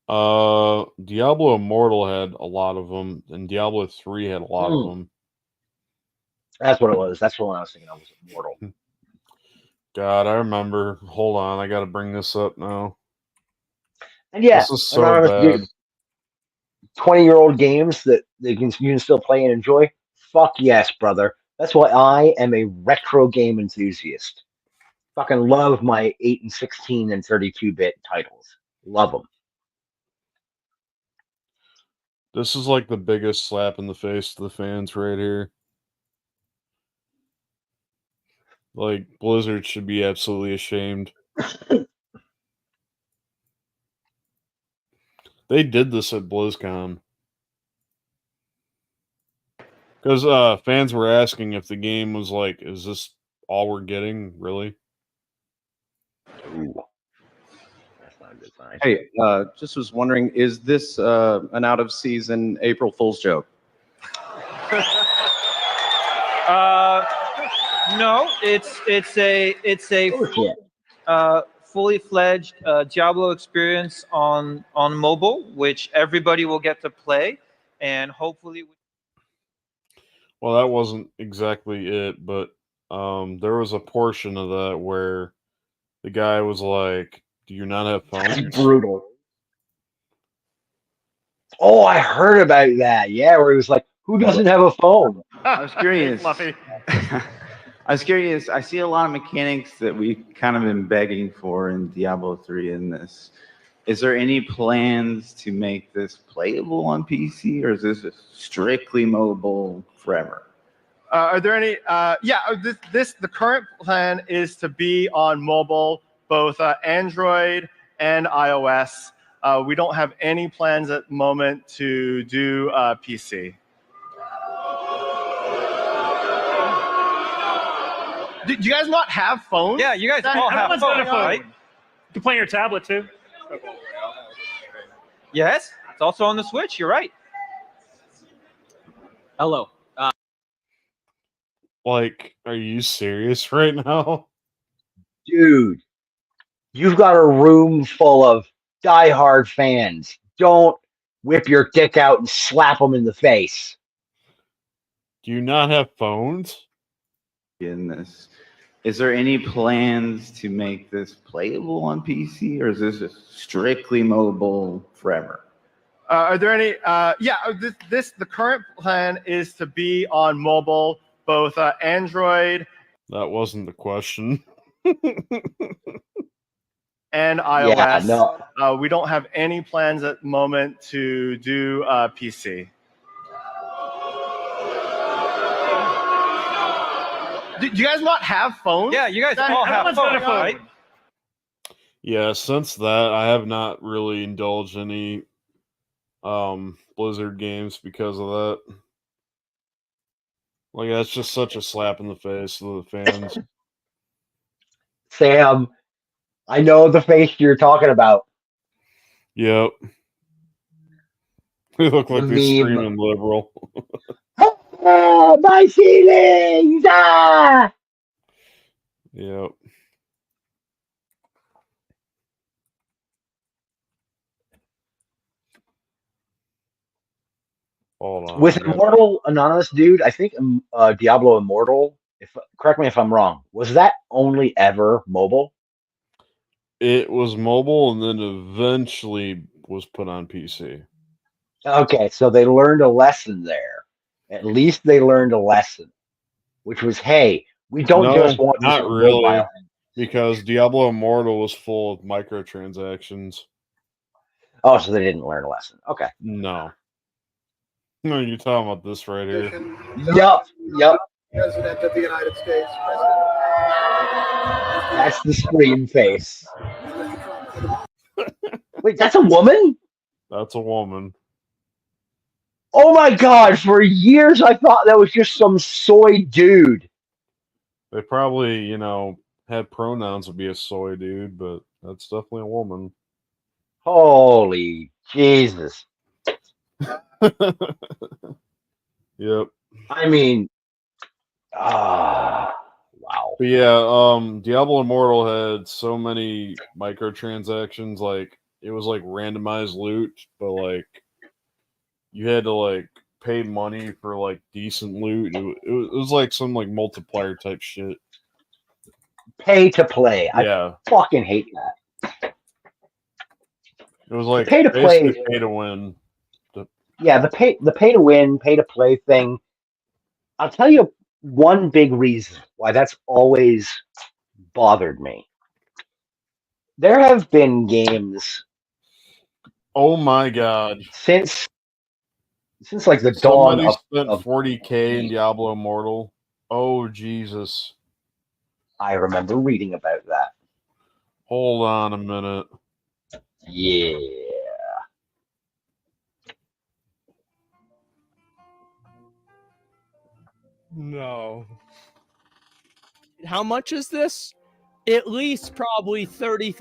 S3: Diablo Immortal had a lot of them, and Diablo 3 had a lot of
S2: Hmm,
S3: them.
S2: that's what it was. That's the one I was thinking of, was Immortal.
S3: God, I remember. Hold on, I got to bring this up now.
S2: And yeah,
S3: This is so
S2: Anonymous,
S3: bad.
S2: 20-year-old games that you can still play and enjoy. Fuck yes, brother. That's why I am a retro game enthusiast. Fucking love my 8 and 16 and 32-bit titles. Love them.
S3: This is like the biggest slap in the face to the fans right here. Like, Blizzard should be absolutely ashamed. They did this at BlizzCon. Because fans were asking if the game was like, is this all we're getting? Really?
S2: Ooh, that's not a good sign.
S8: Hey, just was wondering, is this an out of season April Fool's joke?
S9: No, it's a
S2: Oh shit.
S9: fully fledged Diablo experience on mobile, which everybody will get to play, and hopefully.
S3: Well, that wasn't exactly it, but there was a portion of that where the guy was like, "Do you not have
S2: That's
S3: phones?"
S2: brutal. Oh, I heard about that. Yeah, where he was like, "Who doesn't have a phone?"
S10: I was curious.
S11: Fluffy.
S10: I was curious. I see a lot of mechanics that we've kind of been begging for in Diablo 3 in this. Is there any plans to make this playable on PC, or is this strictly mobile forever?
S11: Are there any? The current plan is to be on mobile, both Android and iOS. We don't have any plans at the moment to do PC. Do you guys not have phones?
S9: Yeah, you guys all have
S12: Everyone's got a
S9: phones,
S12: phone.
S9: right?
S12: You can play on your tablet too.
S9: Yes, it's also on the Switch. You're right.
S13: Hello.
S3: Like, are you serious right now?
S2: Dude, you've got a room full of diehard fans. Don't whip your dick out and slap them in the face.
S3: Do you not have phones?
S10: In this, is there any plans to make this playable on PC, or is this strictly mobile forever?
S11: Are there any? The current plan is to be on mobile, both Android
S3: That wasn't the question.
S11: and iOS.
S2: Yeah, no.
S11: We don't have any plans at the moment to do PC. Do you guys not have phones?
S9: Yeah, you guys all have
S12: Everyone's got a
S9: phones,
S12: phone.
S9: right?
S3: Yeah, since that, I have not really indulged any Blizzard games because of that. Like, that's just such a slap in the face to the fans.
S2: Sam, I know the face you're talking about.
S3: Yep. They look like
S2: The
S3: they're
S2: meme.
S3: screaming liberal.
S2: Oh, my feelings! Ah!
S3: Yep. Hold on.
S2: With
S3: I got-
S2: Immortal Anonymous, dude, I think Diablo Immortal, correct me if I'm wrong, was that only ever mobile?
S3: It was mobile and then eventually was put on PC.
S2: Okay, so they learned a lesson there. At least they learned a lesson, which was, hey, we don't
S3: No,
S2: just want this
S3: not
S2: on
S3: really,
S2: mobile.
S3: because Diablo Immortal was full of microtransactions.
S2: Oh, so they didn't learn a lesson. Okay.
S3: No. No, you're talking about this right here.
S2: Yep.
S14: President of the United States.
S2: That's the scream face. Wait, that's a woman?
S3: That's a woman.
S2: Oh my god, for years I thought that was just some soy dude.
S3: They probably, had pronouns would be a soy dude, but that's definitely a woman.
S2: Holy Jesus.
S3: Yep.
S2: I mean, wow.
S3: But yeah, Diablo Immortal had so many microtransactions, like it was like randomized loot, but like you had to like pay money for like decent loot. It was like some like multiplier type shit.
S2: Pay to play.
S3: Yeah.
S2: I fucking hate that.
S3: It was like
S2: Pay to play.
S3: basically pay to win.
S2: Yeah, the pay to win, pay to play thing. I'll tell you one big reason why that's always bothered me. There have been games.
S3: Oh my god!
S2: Since like the dawn
S3: Somebody spent
S2: of
S3: 40K in Diablo Immortal. Oh Jesus!
S2: I remember reading about that.
S3: Hold on a minute.
S2: Yeah.
S15: No. How much is this? At least probably $30,000,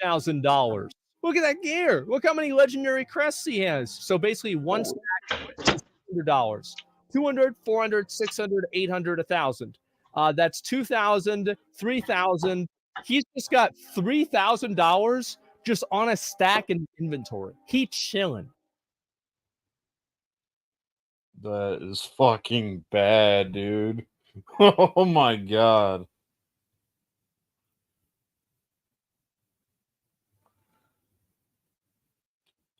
S15: $40,000. Look at that gear. Look how many legendary crests he has. So basically one stack is $100. 200, 400, 600, 800, 1,000. That's 2,000, 3,000. He's just got $3,000 just on a stack in inventory. He chilling.
S3: That is fucking bad, dude. Oh my god.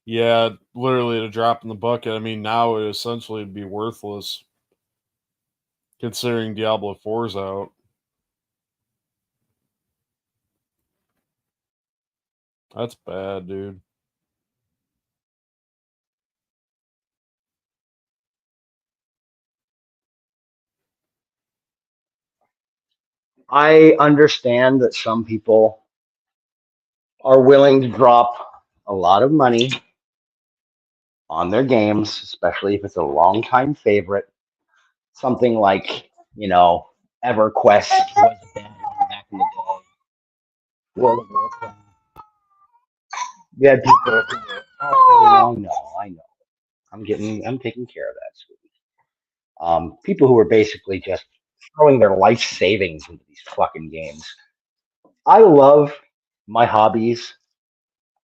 S3: Yeah, literally a drop in the bucket. I mean, now it essentially would be worthless considering Diablo 4's out. That's bad, dude.
S2: I understand that some people are willing to drop a lot of money on their games, especially if it's a longtime favorite. Something like, EverQuest was a bad one back in the day. World of Warcraft. You had people who were, oh, I know. I'm taking care of that, sweetie. People who were basically just throwing their life savings into these fucking games. I love my hobbies,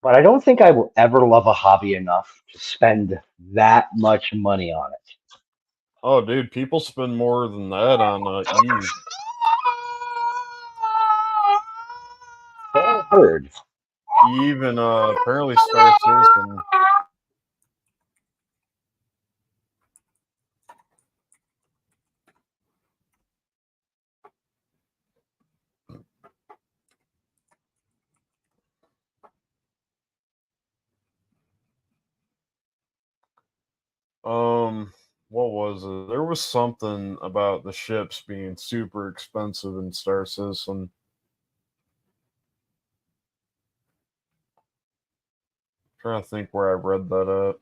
S2: but I don't think I will ever love a hobby enough to spend that much money on it.
S3: Oh, dude, people spend more than that on Eve.
S2: Heard.
S3: Eve and apparently Star Citizen. What was it? There was something about the ships being super expensive in Star Citizen. Trying to think where I read that at.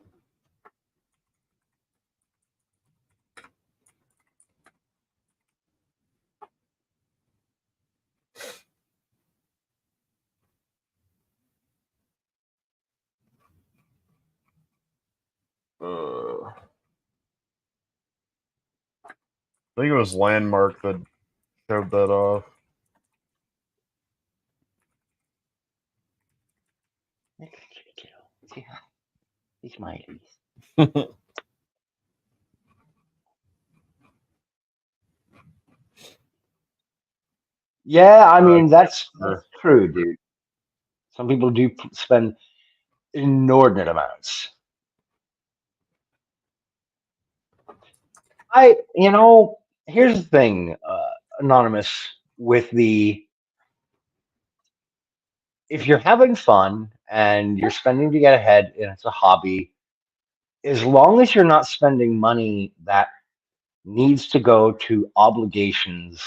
S3: I think it was Landmark that showed that off.
S2: He's my Yeah, I mean that's true, dude. Some people do spend inordinate amounts. Here's the thing, Anonymous, with if you're having fun and you're spending to get ahead and it's a hobby, as long as you're not spending money that needs to go to obligations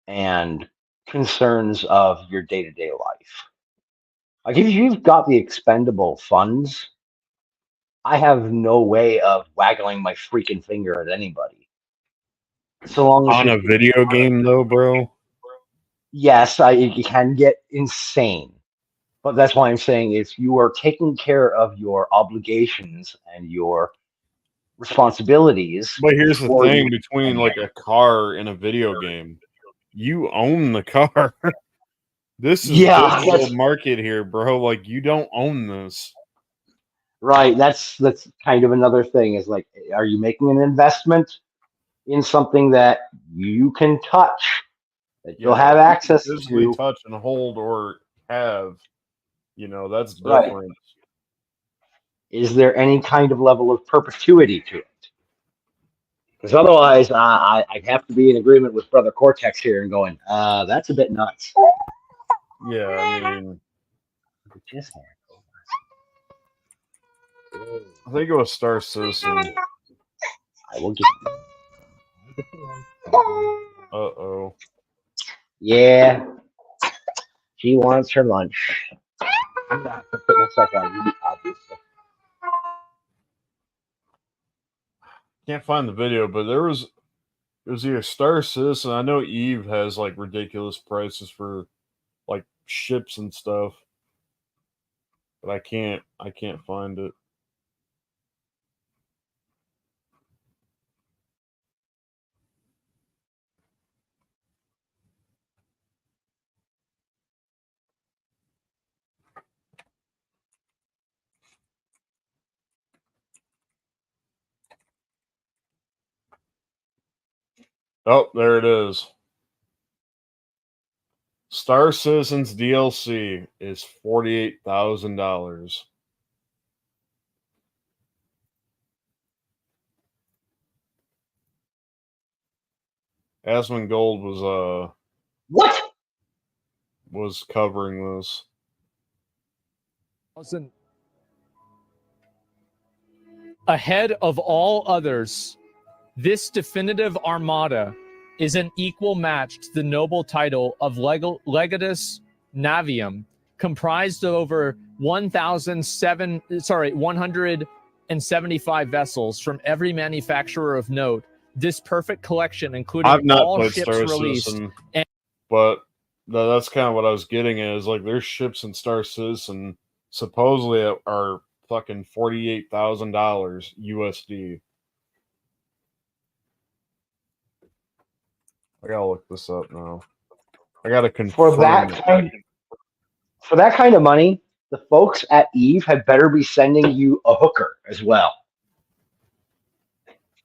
S2: and concerns of your day-to-day life. Like if you've got the expendable funds, I have no way of waggling my freaking finger at anybody. So long as
S3: On a video game, though, bro.
S2: Yes, it can get insane. But that's why I'm saying if you are taking care of your obligations and your responsibilities.
S3: But here's the
S2: before
S3: thing
S2: you
S3: between
S2: spend
S3: like a car and a video game. You own the car. This is digital market here, bro. Like you don't own this.
S2: Right. That's kind of another thing is like, are you making an investment in something that you can touch, that you'll have
S3: if you can
S2: access
S3: physically
S2: to?
S3: touch and hold or have, that's
S2: Right.
S3: different.
S2: Is there any kind of level of perpetuity to it? Because otherwise, I'd have to be in agreement with Brother Cortex here and going, that's a bit nuts.
S3: Yeah, I mean, I think it was Star Citizen.
S2: I will get.
S3: Uh-oh.
S2: Yeah, she wants her lunch. I'm not gonna put myself on mute, obviously.
S3: Can't find the video, but it was either Star Citizen. I know Eve has like ridiculous prices for like ships and stuff, but I can't find it. Oh, there it is. Star Citizens DLC is $48,000. Asmongold was covering this.
S15: Ahead of all others, this definitive armada is an equal match to the noble title of Legatus Navium, comprised of over 175 vessels from every manufacturer of note. This perfect collection, including
S3: I've not
S15: all
S3: played
S15: ships
S3: Star
S15: released,
S3: Citizen, but that's kind of what I was getting at. Is like there's ships in Star Citizen supposedly are fucking $48,000 USD. I gotta look this up now. I gotta confirm
S2: for that kind of money, the folks at Eve had better be sending you a hooker as well.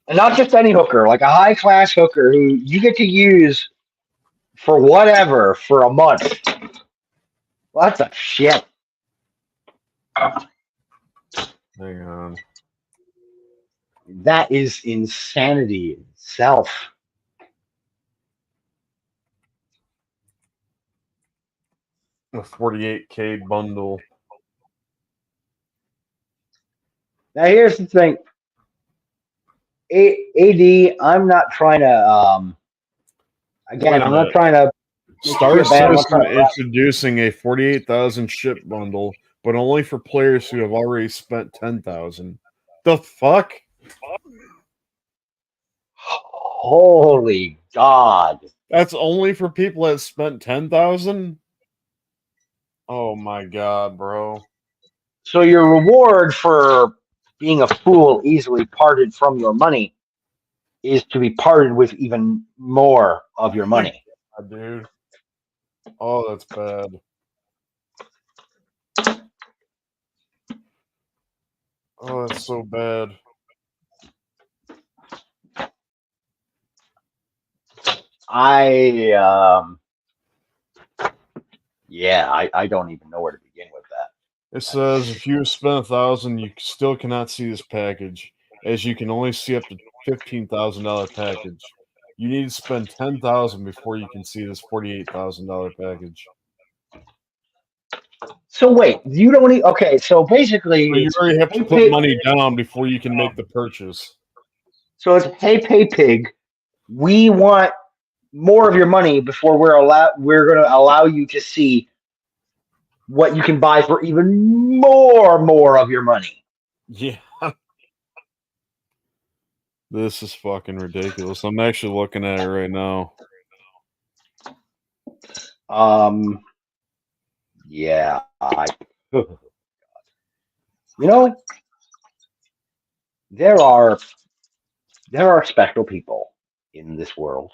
S2: And not just any hooker, like a high class hooker who you get to use for whatever for a month. What the shit?
S3: Hang on.
S2: That is insanity itself.
S3: A 48K bundle.
S2: Now here's the thing. AD, I'm not trying to again, I'm not trying to
S3: Star Citizen introducing a 48,000 ship bundle, but only for players who have already spent 10,000. The fuck?
S2: Holy God.
S3: That's only for people that spent 10,000? Oh my God, bro.
S2: So your reward for being a fool easily parted from your money is to be parted with even more of your money.
S3: God, dude. Oh, that's bad. Oh, that's so bad.
S2: I don't even know where to begin with that.
S3: It says if you spent 1,000, you still cannot see this package, as you can only see up to $15,000 package. You need to spend 10,000 before you can see this $48,000 package.
S2: So wait, you don't need. Okay, so basically,
S3: So you already have to put money down before you can make the purchase.
S2: So it's hey, pay pig. We want more of your money before we're going to allow you to see what you can buy for even more of your money.
S3: Yeah. This is fucking ridiculous. I'm actually looking at it right now.
S2: Yeah, you know, there are special people in this world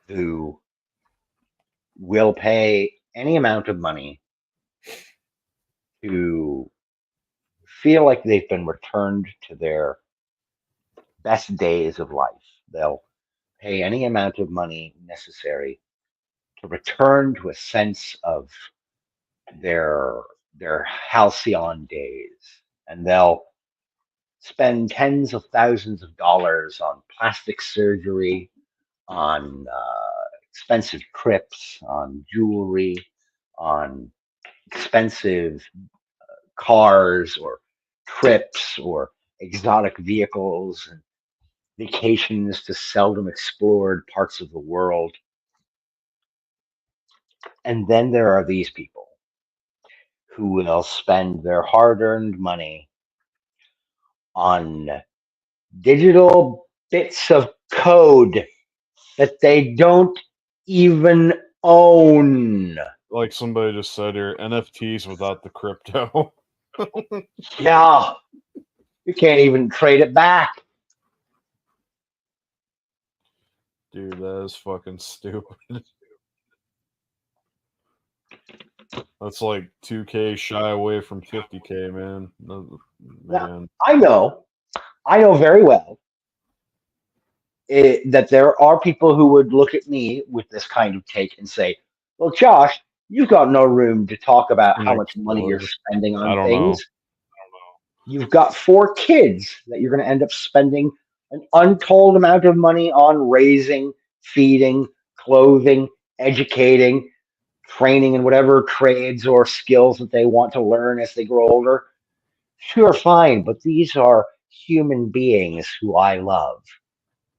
S2: who will pay any amount of money to feel like they've been returned to their best days of life. They'll pay any amount of money necessary to return to a sense of their halcyon days, and they'll spend tens of thousands of dollars on plastic surgery, on expensive trips, on jewelry, on expensive cars or trips or exotic vehicles and vacations to seldom explored parts of the world. And then there are these people who will spend their hard-earned money on digital bits of code that they don't even own.
S3: Like somebody just said here, NFTs without the crypto.
S2: Yeah. You can't even trade it back.
S3: Dude, that is fucking stupid. That's like 2K shy away from 50K, man. Man.
S2: I know very well that there are people who would look at me with this kind of take and say, "Well, Josh, you've got no room to talk about how much money you're spending
S3: I
S2: on
S3: don't
S2: things.
S3: know.
S2: You've got 4 kids that you're going to end up spending an untold amount of money on raising, feeding, clothing, educating, training in whatever trades or skills that they want to learn as they grow older. Sure, fine, but these are human beings who I love.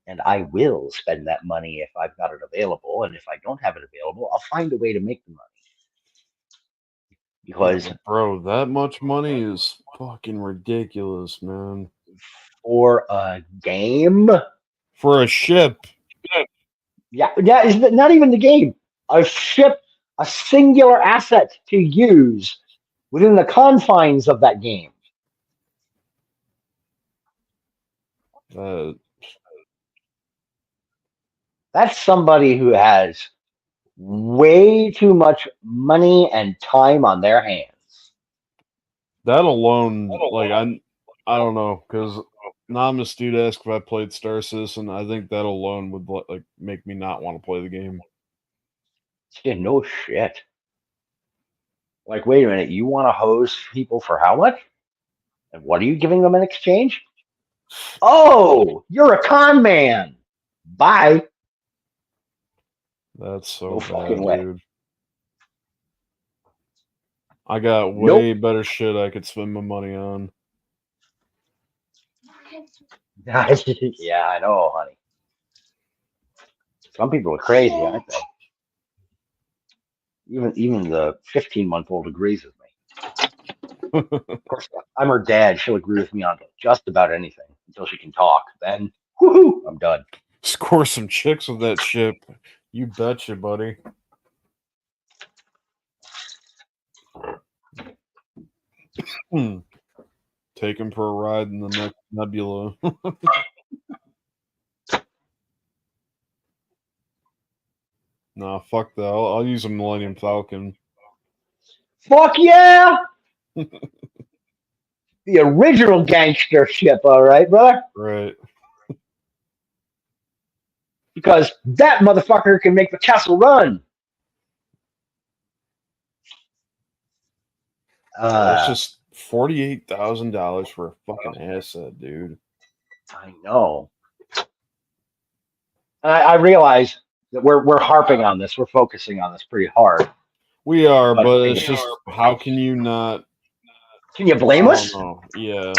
S2: And I will spend that money if I've got it available. And if I don't have it available, I'll find a way to make the money." Because,
S3: yeah, bro, that much money is fucking ridiculous, man.
S2: for a game,
S3: For a ship.
S2: yeah, is not even the game. A ship, a singular asset to use within the confines of that game. That's somebody who has way too much money and time on their hands.
S3: That alone, like I don't know, because Anonymous dude asked if I played Star Citizen. I think that alone would like make me not want to play the game.
S2: Yeah, no shit. Like, wait a minute, you want to hose people for how much? And what are you giving them in exchange? Oh, you're a con man. Bye.
S3: That's so
S2: No
S3: bad,
S2: fucking way.
S3: dude. I got way better shit I could spend my money on.
S2: Yeah, I know, honey. Some people are crazy, aren't they? Even the 15-month-old agrees with me. Of course, I'm her dad. She'll agree with me on just about anything until she can talk. Then, woohoo, I'm done.
S3: Score some chicks with that ship. You betcha, buddy. Take him for a ride in the next nebula. Nah, fuck that. I'll use a Millennium Falcon.
S2: Fuck yeah! The original gangster ship, all right, brother?
S3: Right.
S2: Because that motherfucker can make the castle run.
S3: That's just $48,000 for a fucking asset, dude.
S2: I know. And I realize that we're harping on this. We're focusing on this pretty hard.
S3: We are, but it's just how can you not?
S2: Can you blame us?
S3: Yeah,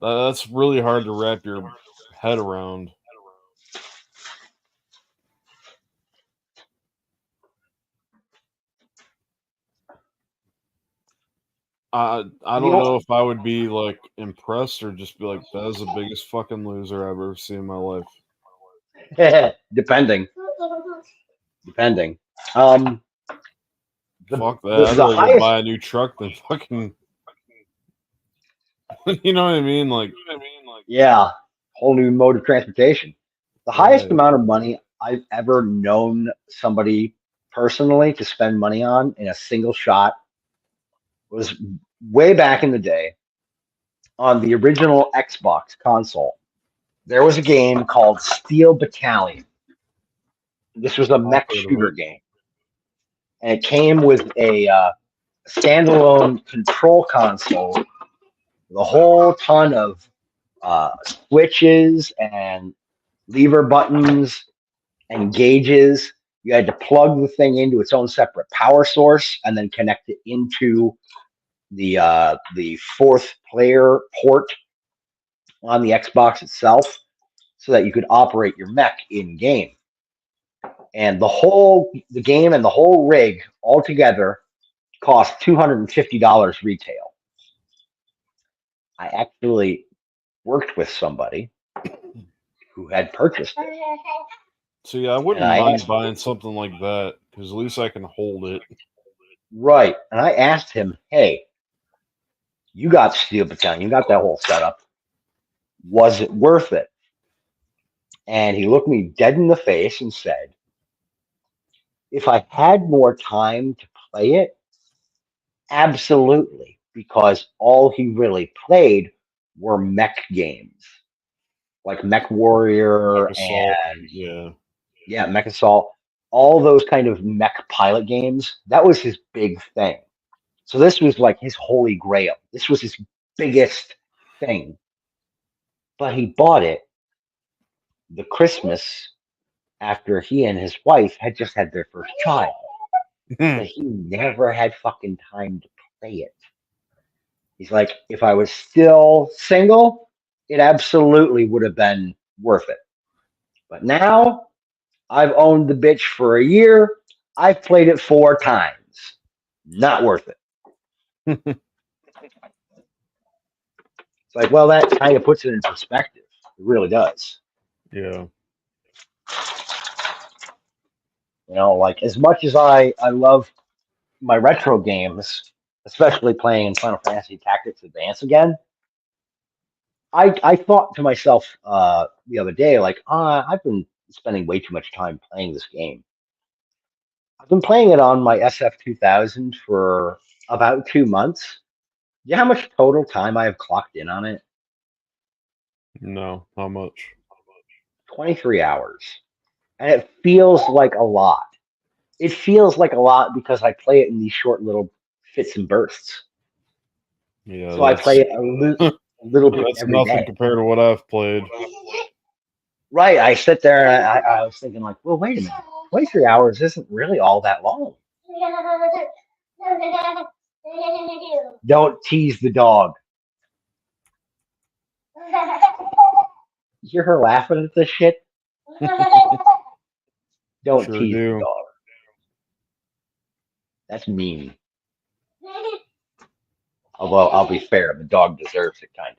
S3: that's really hard to wrap your head around. I don't know if I would be like impressed or just be like, that is the biggest fucking loser I've ever seen in my life.
S2: Depending.
S3: Fuck that. I'd rather go buy a new truck than fucking. You know what I mean? Like,
S2: yeah, whole new mode of transportation. The highest amount of money I've ever known somebody personally to spend money on in a single shot was way back in the day on the original Xbox console. There was a game called Steel Battalion. This was a mech shooter game. And it came with a standalone control console with a whole ton of switches and lever buttons and gauges. You had to plug the thing into its own separate power source and then connect it into the 4th player port on the Xbox itself so that you could operate your mech in game. And the game and the whole rig altogether cost $250 retail. I actually worked with somebody who had purchased it.
S3: So yeah, I wouldn't mind buying something like that because at least I can hold it.
S2: Right. And I asked him, hey, you got Steel Battalion, you got that whole setup. Was it worth it? And he looked me dead in the face and said, if I had more time to play it, absolutely, because all he really played were mech games. like Mech Warrior
S3: Mech Assault,
S2: and Mech Assault, all those kind of mech pilot games. That was his big thing. So this was like his holy grail. This was his biggest thing. But he bought it the Christmas after he and his wife had just had their first child. But he never had fucking time to play it. He's like, if I was still single, it absolutely would have been worth it. But now I've owned the bitch for a year. I've played it 4 times. Not worth it. It's like, well, that kind of puts it in perspective. It really does.
S3: Yeah.
S2: You know, like as much as I love my retro games, especially playing Final Fantasy Tactics Advance again, I thought to myself the other day, like, I've been spending way too much time playing this game. I've been playing it on my SF2000 for about 2 months. You know how much total time I have clocked in on it?
S3: No, how much?
S2: 23 hours. And it feels like a lot. It feels like a lot because I play it in these short little fits and bursts.
S3: Yeah,
S2: So I play it a little bit
S3: that's
S2: every
S3: nothing
S2: day.
S3: compared to what I've played.
S2: Right. I sit there and I was thinking like, well, wait a minute. 23 hours isn't really all that long. Don't tease the dog. You hear her laughing at this shit? Don't
S3: Sure
S2: tease
S3: do.
S2: the dog. That's mean. Although I'll be fair, the dog deserves it, kind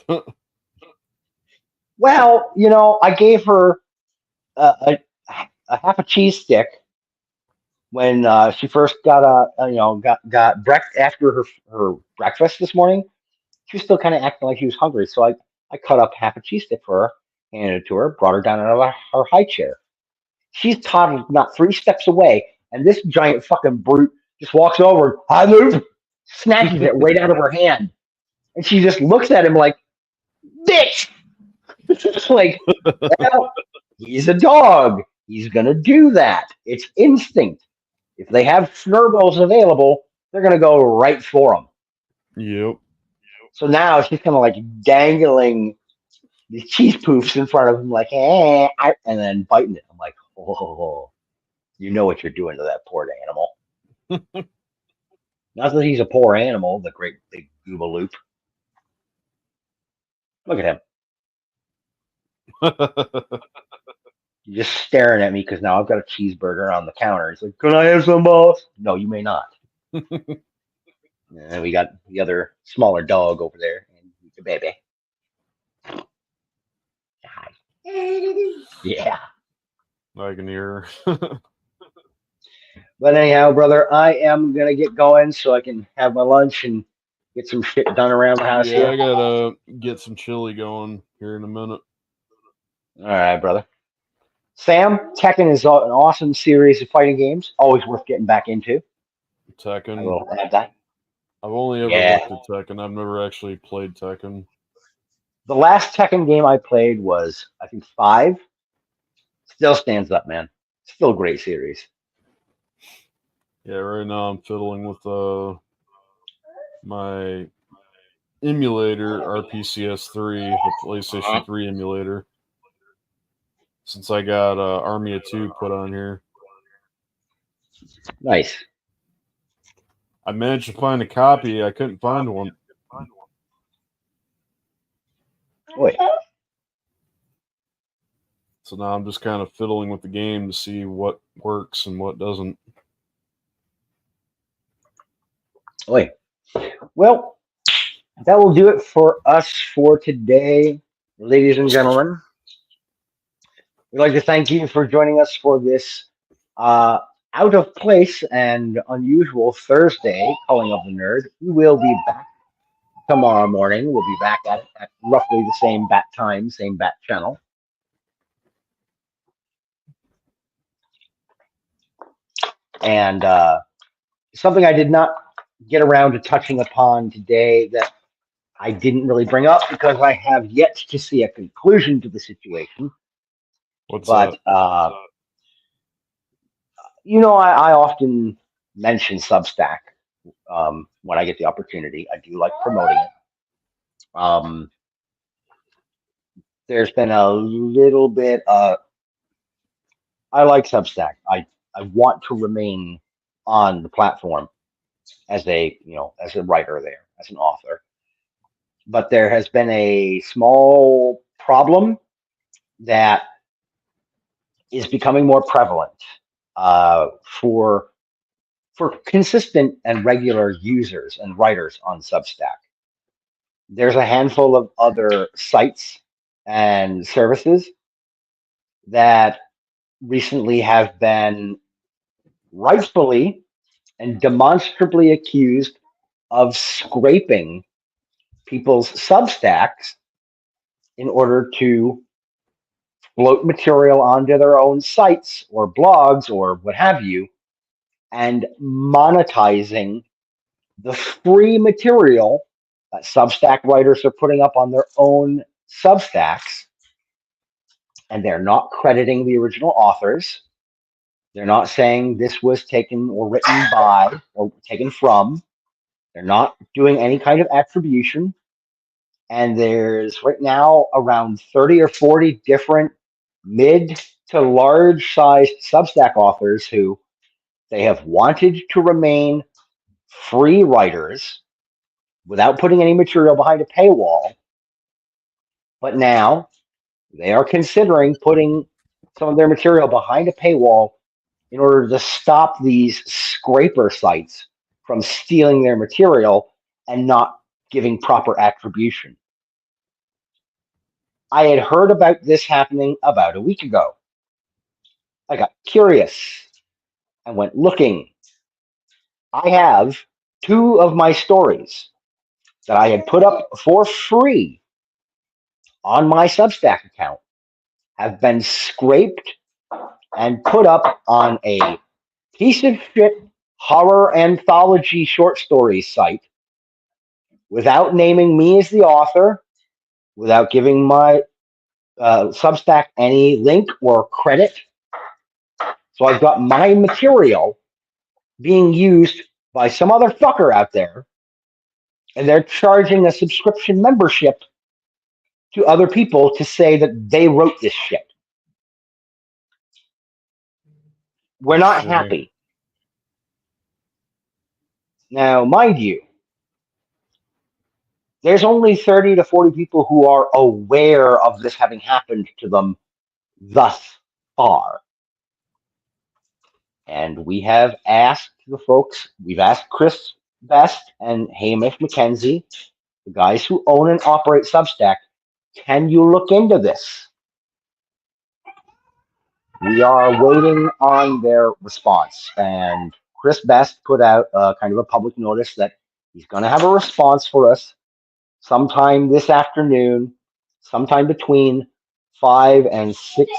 S2: of. Well, you know, I gave her a half a cheese stick when she first got got after her breakfast this morning. She was still kind of acting like she was hungry, so I cut up half a cheese stick for her, handed it to her, brought her down out of her high chair. She's toddled not 3 steps away, and this giant fucking brute just walks over, I move, snatches it right out of her hand, and she just looks at him like, bitch. It's like, well, he's a dog. He's gonna do that. It's instinct. If they have snurbles available, they're gonna go right for them.
S3: Yep.
S2: So now she's kind of like dangling these cheese poofs in front of him, like, and then biting it. I'm like, oh, you know what you're doing to that poor animal. Not that he's a poor animal, the great big Gooba Loop. Look at him. You're just staring at me because now I've got a cheeseburger on the counter. He's like, can I have some, boss? No, you may not. And we got the other smaller dog over there, and the baby. Hi. Yeah.
S3: I can hear.
S2: But anyhow, brother, I am going to get going so I can have my lunch and get some shit done around the house
S3: Yeah,
S2: here.
S3: I gotta get some chili going here in a minute.
S2: All right, brother. Sam, Tekken is an awesome series of fighting games. Always worth getting back into.
S3: Tekken.
S2: I will add that.
S3: I've only ever looked at Tekken. I've never actually played Tekken.
S2: The last Tekken game I played was, I think, 5. Still stands up, man. Still a great series.
S3: Yeah, right now I'm fiddling with my emulator, RPCS3, the PlayStation 3 emulator. Since I got Army of 2 put on here.
S2: Nice.
S3: I managed to find a copy. I couldn't find one.
S2: Wait.
S3: So now I'm just kind of fiddling with the game to see what works and what doesn't.
S2: Wait. Well, that will do it for us for today, ladies and gentlemen. We'd like to thank you for joining us for this out of place and unusual Thursday Culling of the Nerd. We will be back tomorrow morning. We'll be back at roughly the same bat time, same bat channel. And something I did not get around to touching upon today that I didn't really bring up because I have yet to see a conclusion to the situation.
S3: What's
S2: but I often mention Substack when I get the opportunity. I do like promoting it. There's been a little bit. I like Substack. I want to remain on the platform as a writer there, as an author. But there has been a small problem that is becoming more prevalent for consistent and regular users and writers on Substack. There's a handful of other sites and services that recently have been rightfully and demonstrably accused of scraping people's Substacks in order to float material onto their own sites or blogs or what have you, and monetizing the free material that Substack writers are putting up on their own Substacks, and they're not crediting the original authors. They're not saying this was taken or written by or taken from. They're not doing any kind of attribution. And there's right now around 30 or 40 different mid to large sized Substack authors who they have wanted to remain free writers without putting any material behind a paywall. But now they are considering putting some of their material behind a paywall in order to stop these scraper sites from stealing their material and not giving proper attribution. I had heard about this happening about a week ago. I got curious. I went looking. I have 2 of my stories that I had put up for free on my Substack account have been scraped and put up on a piece of shit horror anthology short story site without naming me as the author, without giving my Substack any link or credit. So I've got my material being used by some other fucker out there, and they're charging a subscription membership to other people to say that they wrote this shit. We're not happy. Now, mind you, there's only 30 to 40 people who are aware of this having happened to them thus far. And we have asked the folks, we've asked Chris Best and Hamish McKenzie, the guys who own and operate Substack, can you look into this? We are waiting on their response. And Chris Best put out kind of a public notice that he's going to have a response for us sometime this afternoon, sometime between 5 and 6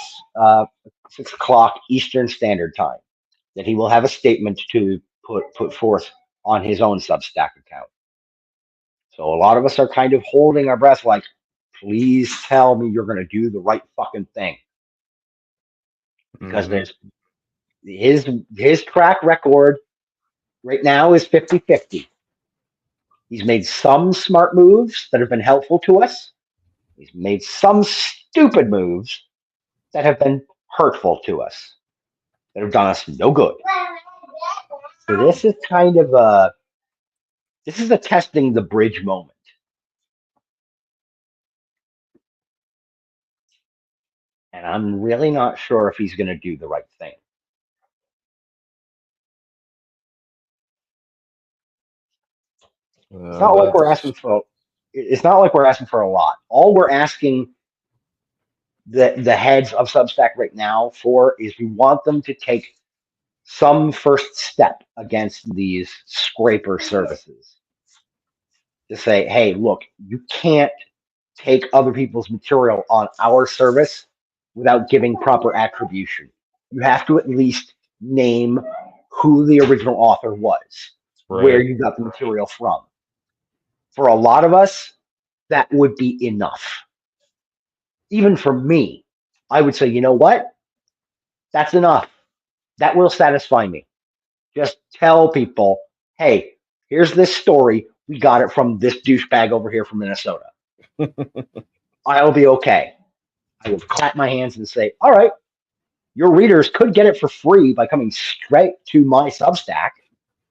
S2: o'clock Eastern Standard Time, that he will have a statement to put forth on his own Substack account. So a lot of us are kind of holding our breath like, please tell me you're going to do the right fucking thing. Because there's his track record right now is 50-50. He's made some smart moves that have been helpful to us. He's made some stupid moves that have been hurtful to us, that have done us no good. So this is kind of a testing the bridge moment. And I'm really not sure if he's going to do the right thing. It's not like we're asking for. It's not like we're asking for a lot. All we're asking the heads of Substack right now for is we want them to take some first step against these scraper services. To say, hey, look, you can't take other people's material on our service without giving proper attribution. You have to at least name who the original author was, where you got the material from. For a lot of us, that would be enough. Even for me, I would say, you know what? That's enough. That will satisfy me. Just tell people, hey, here's this story. We got it from this douchebag over here from Minnesota. I'll be okay. I will clap my hands and say, all right, your readers could get it for free by coming straight to my Substack.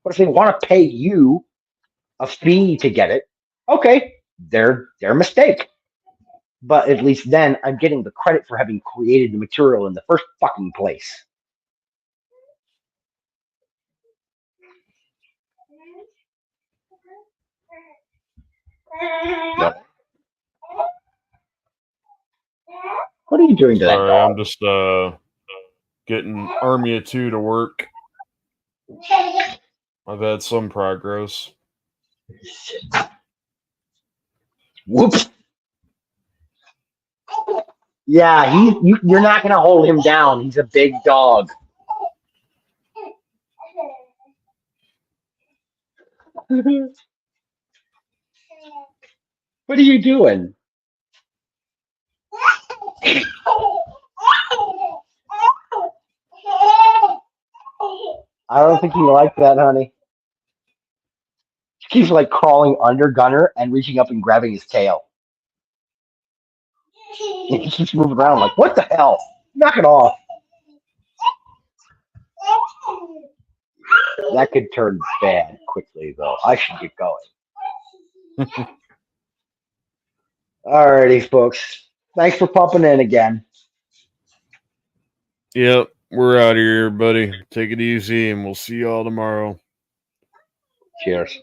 S2: But if they want to pay you a fee to get it, okay, their mistake. But at least then I'm getting the credit for having created the material in the first fucking place. Yep. What are you doing to that
S3: Sorry,
S2: dog?
S3: I'm just getting Army of Two to work. I've had some progress.
S2: Whoops. Yeah, you're not gonna hold him down. He's a big dog. What are you doing? I don't think you like that, honey. She keeps like crawling under Gunner and reaching up and grabbing his tail. And he keeps moving around like, what the hell? Knock it off. That could turn bad quickly, though. I should get going. Alrighty, folks. Thanks for popping in again.
S3: Yep, we're out of here, buddy. Take it easy, and we'll see y'all tomorrow.
S2: Cheers.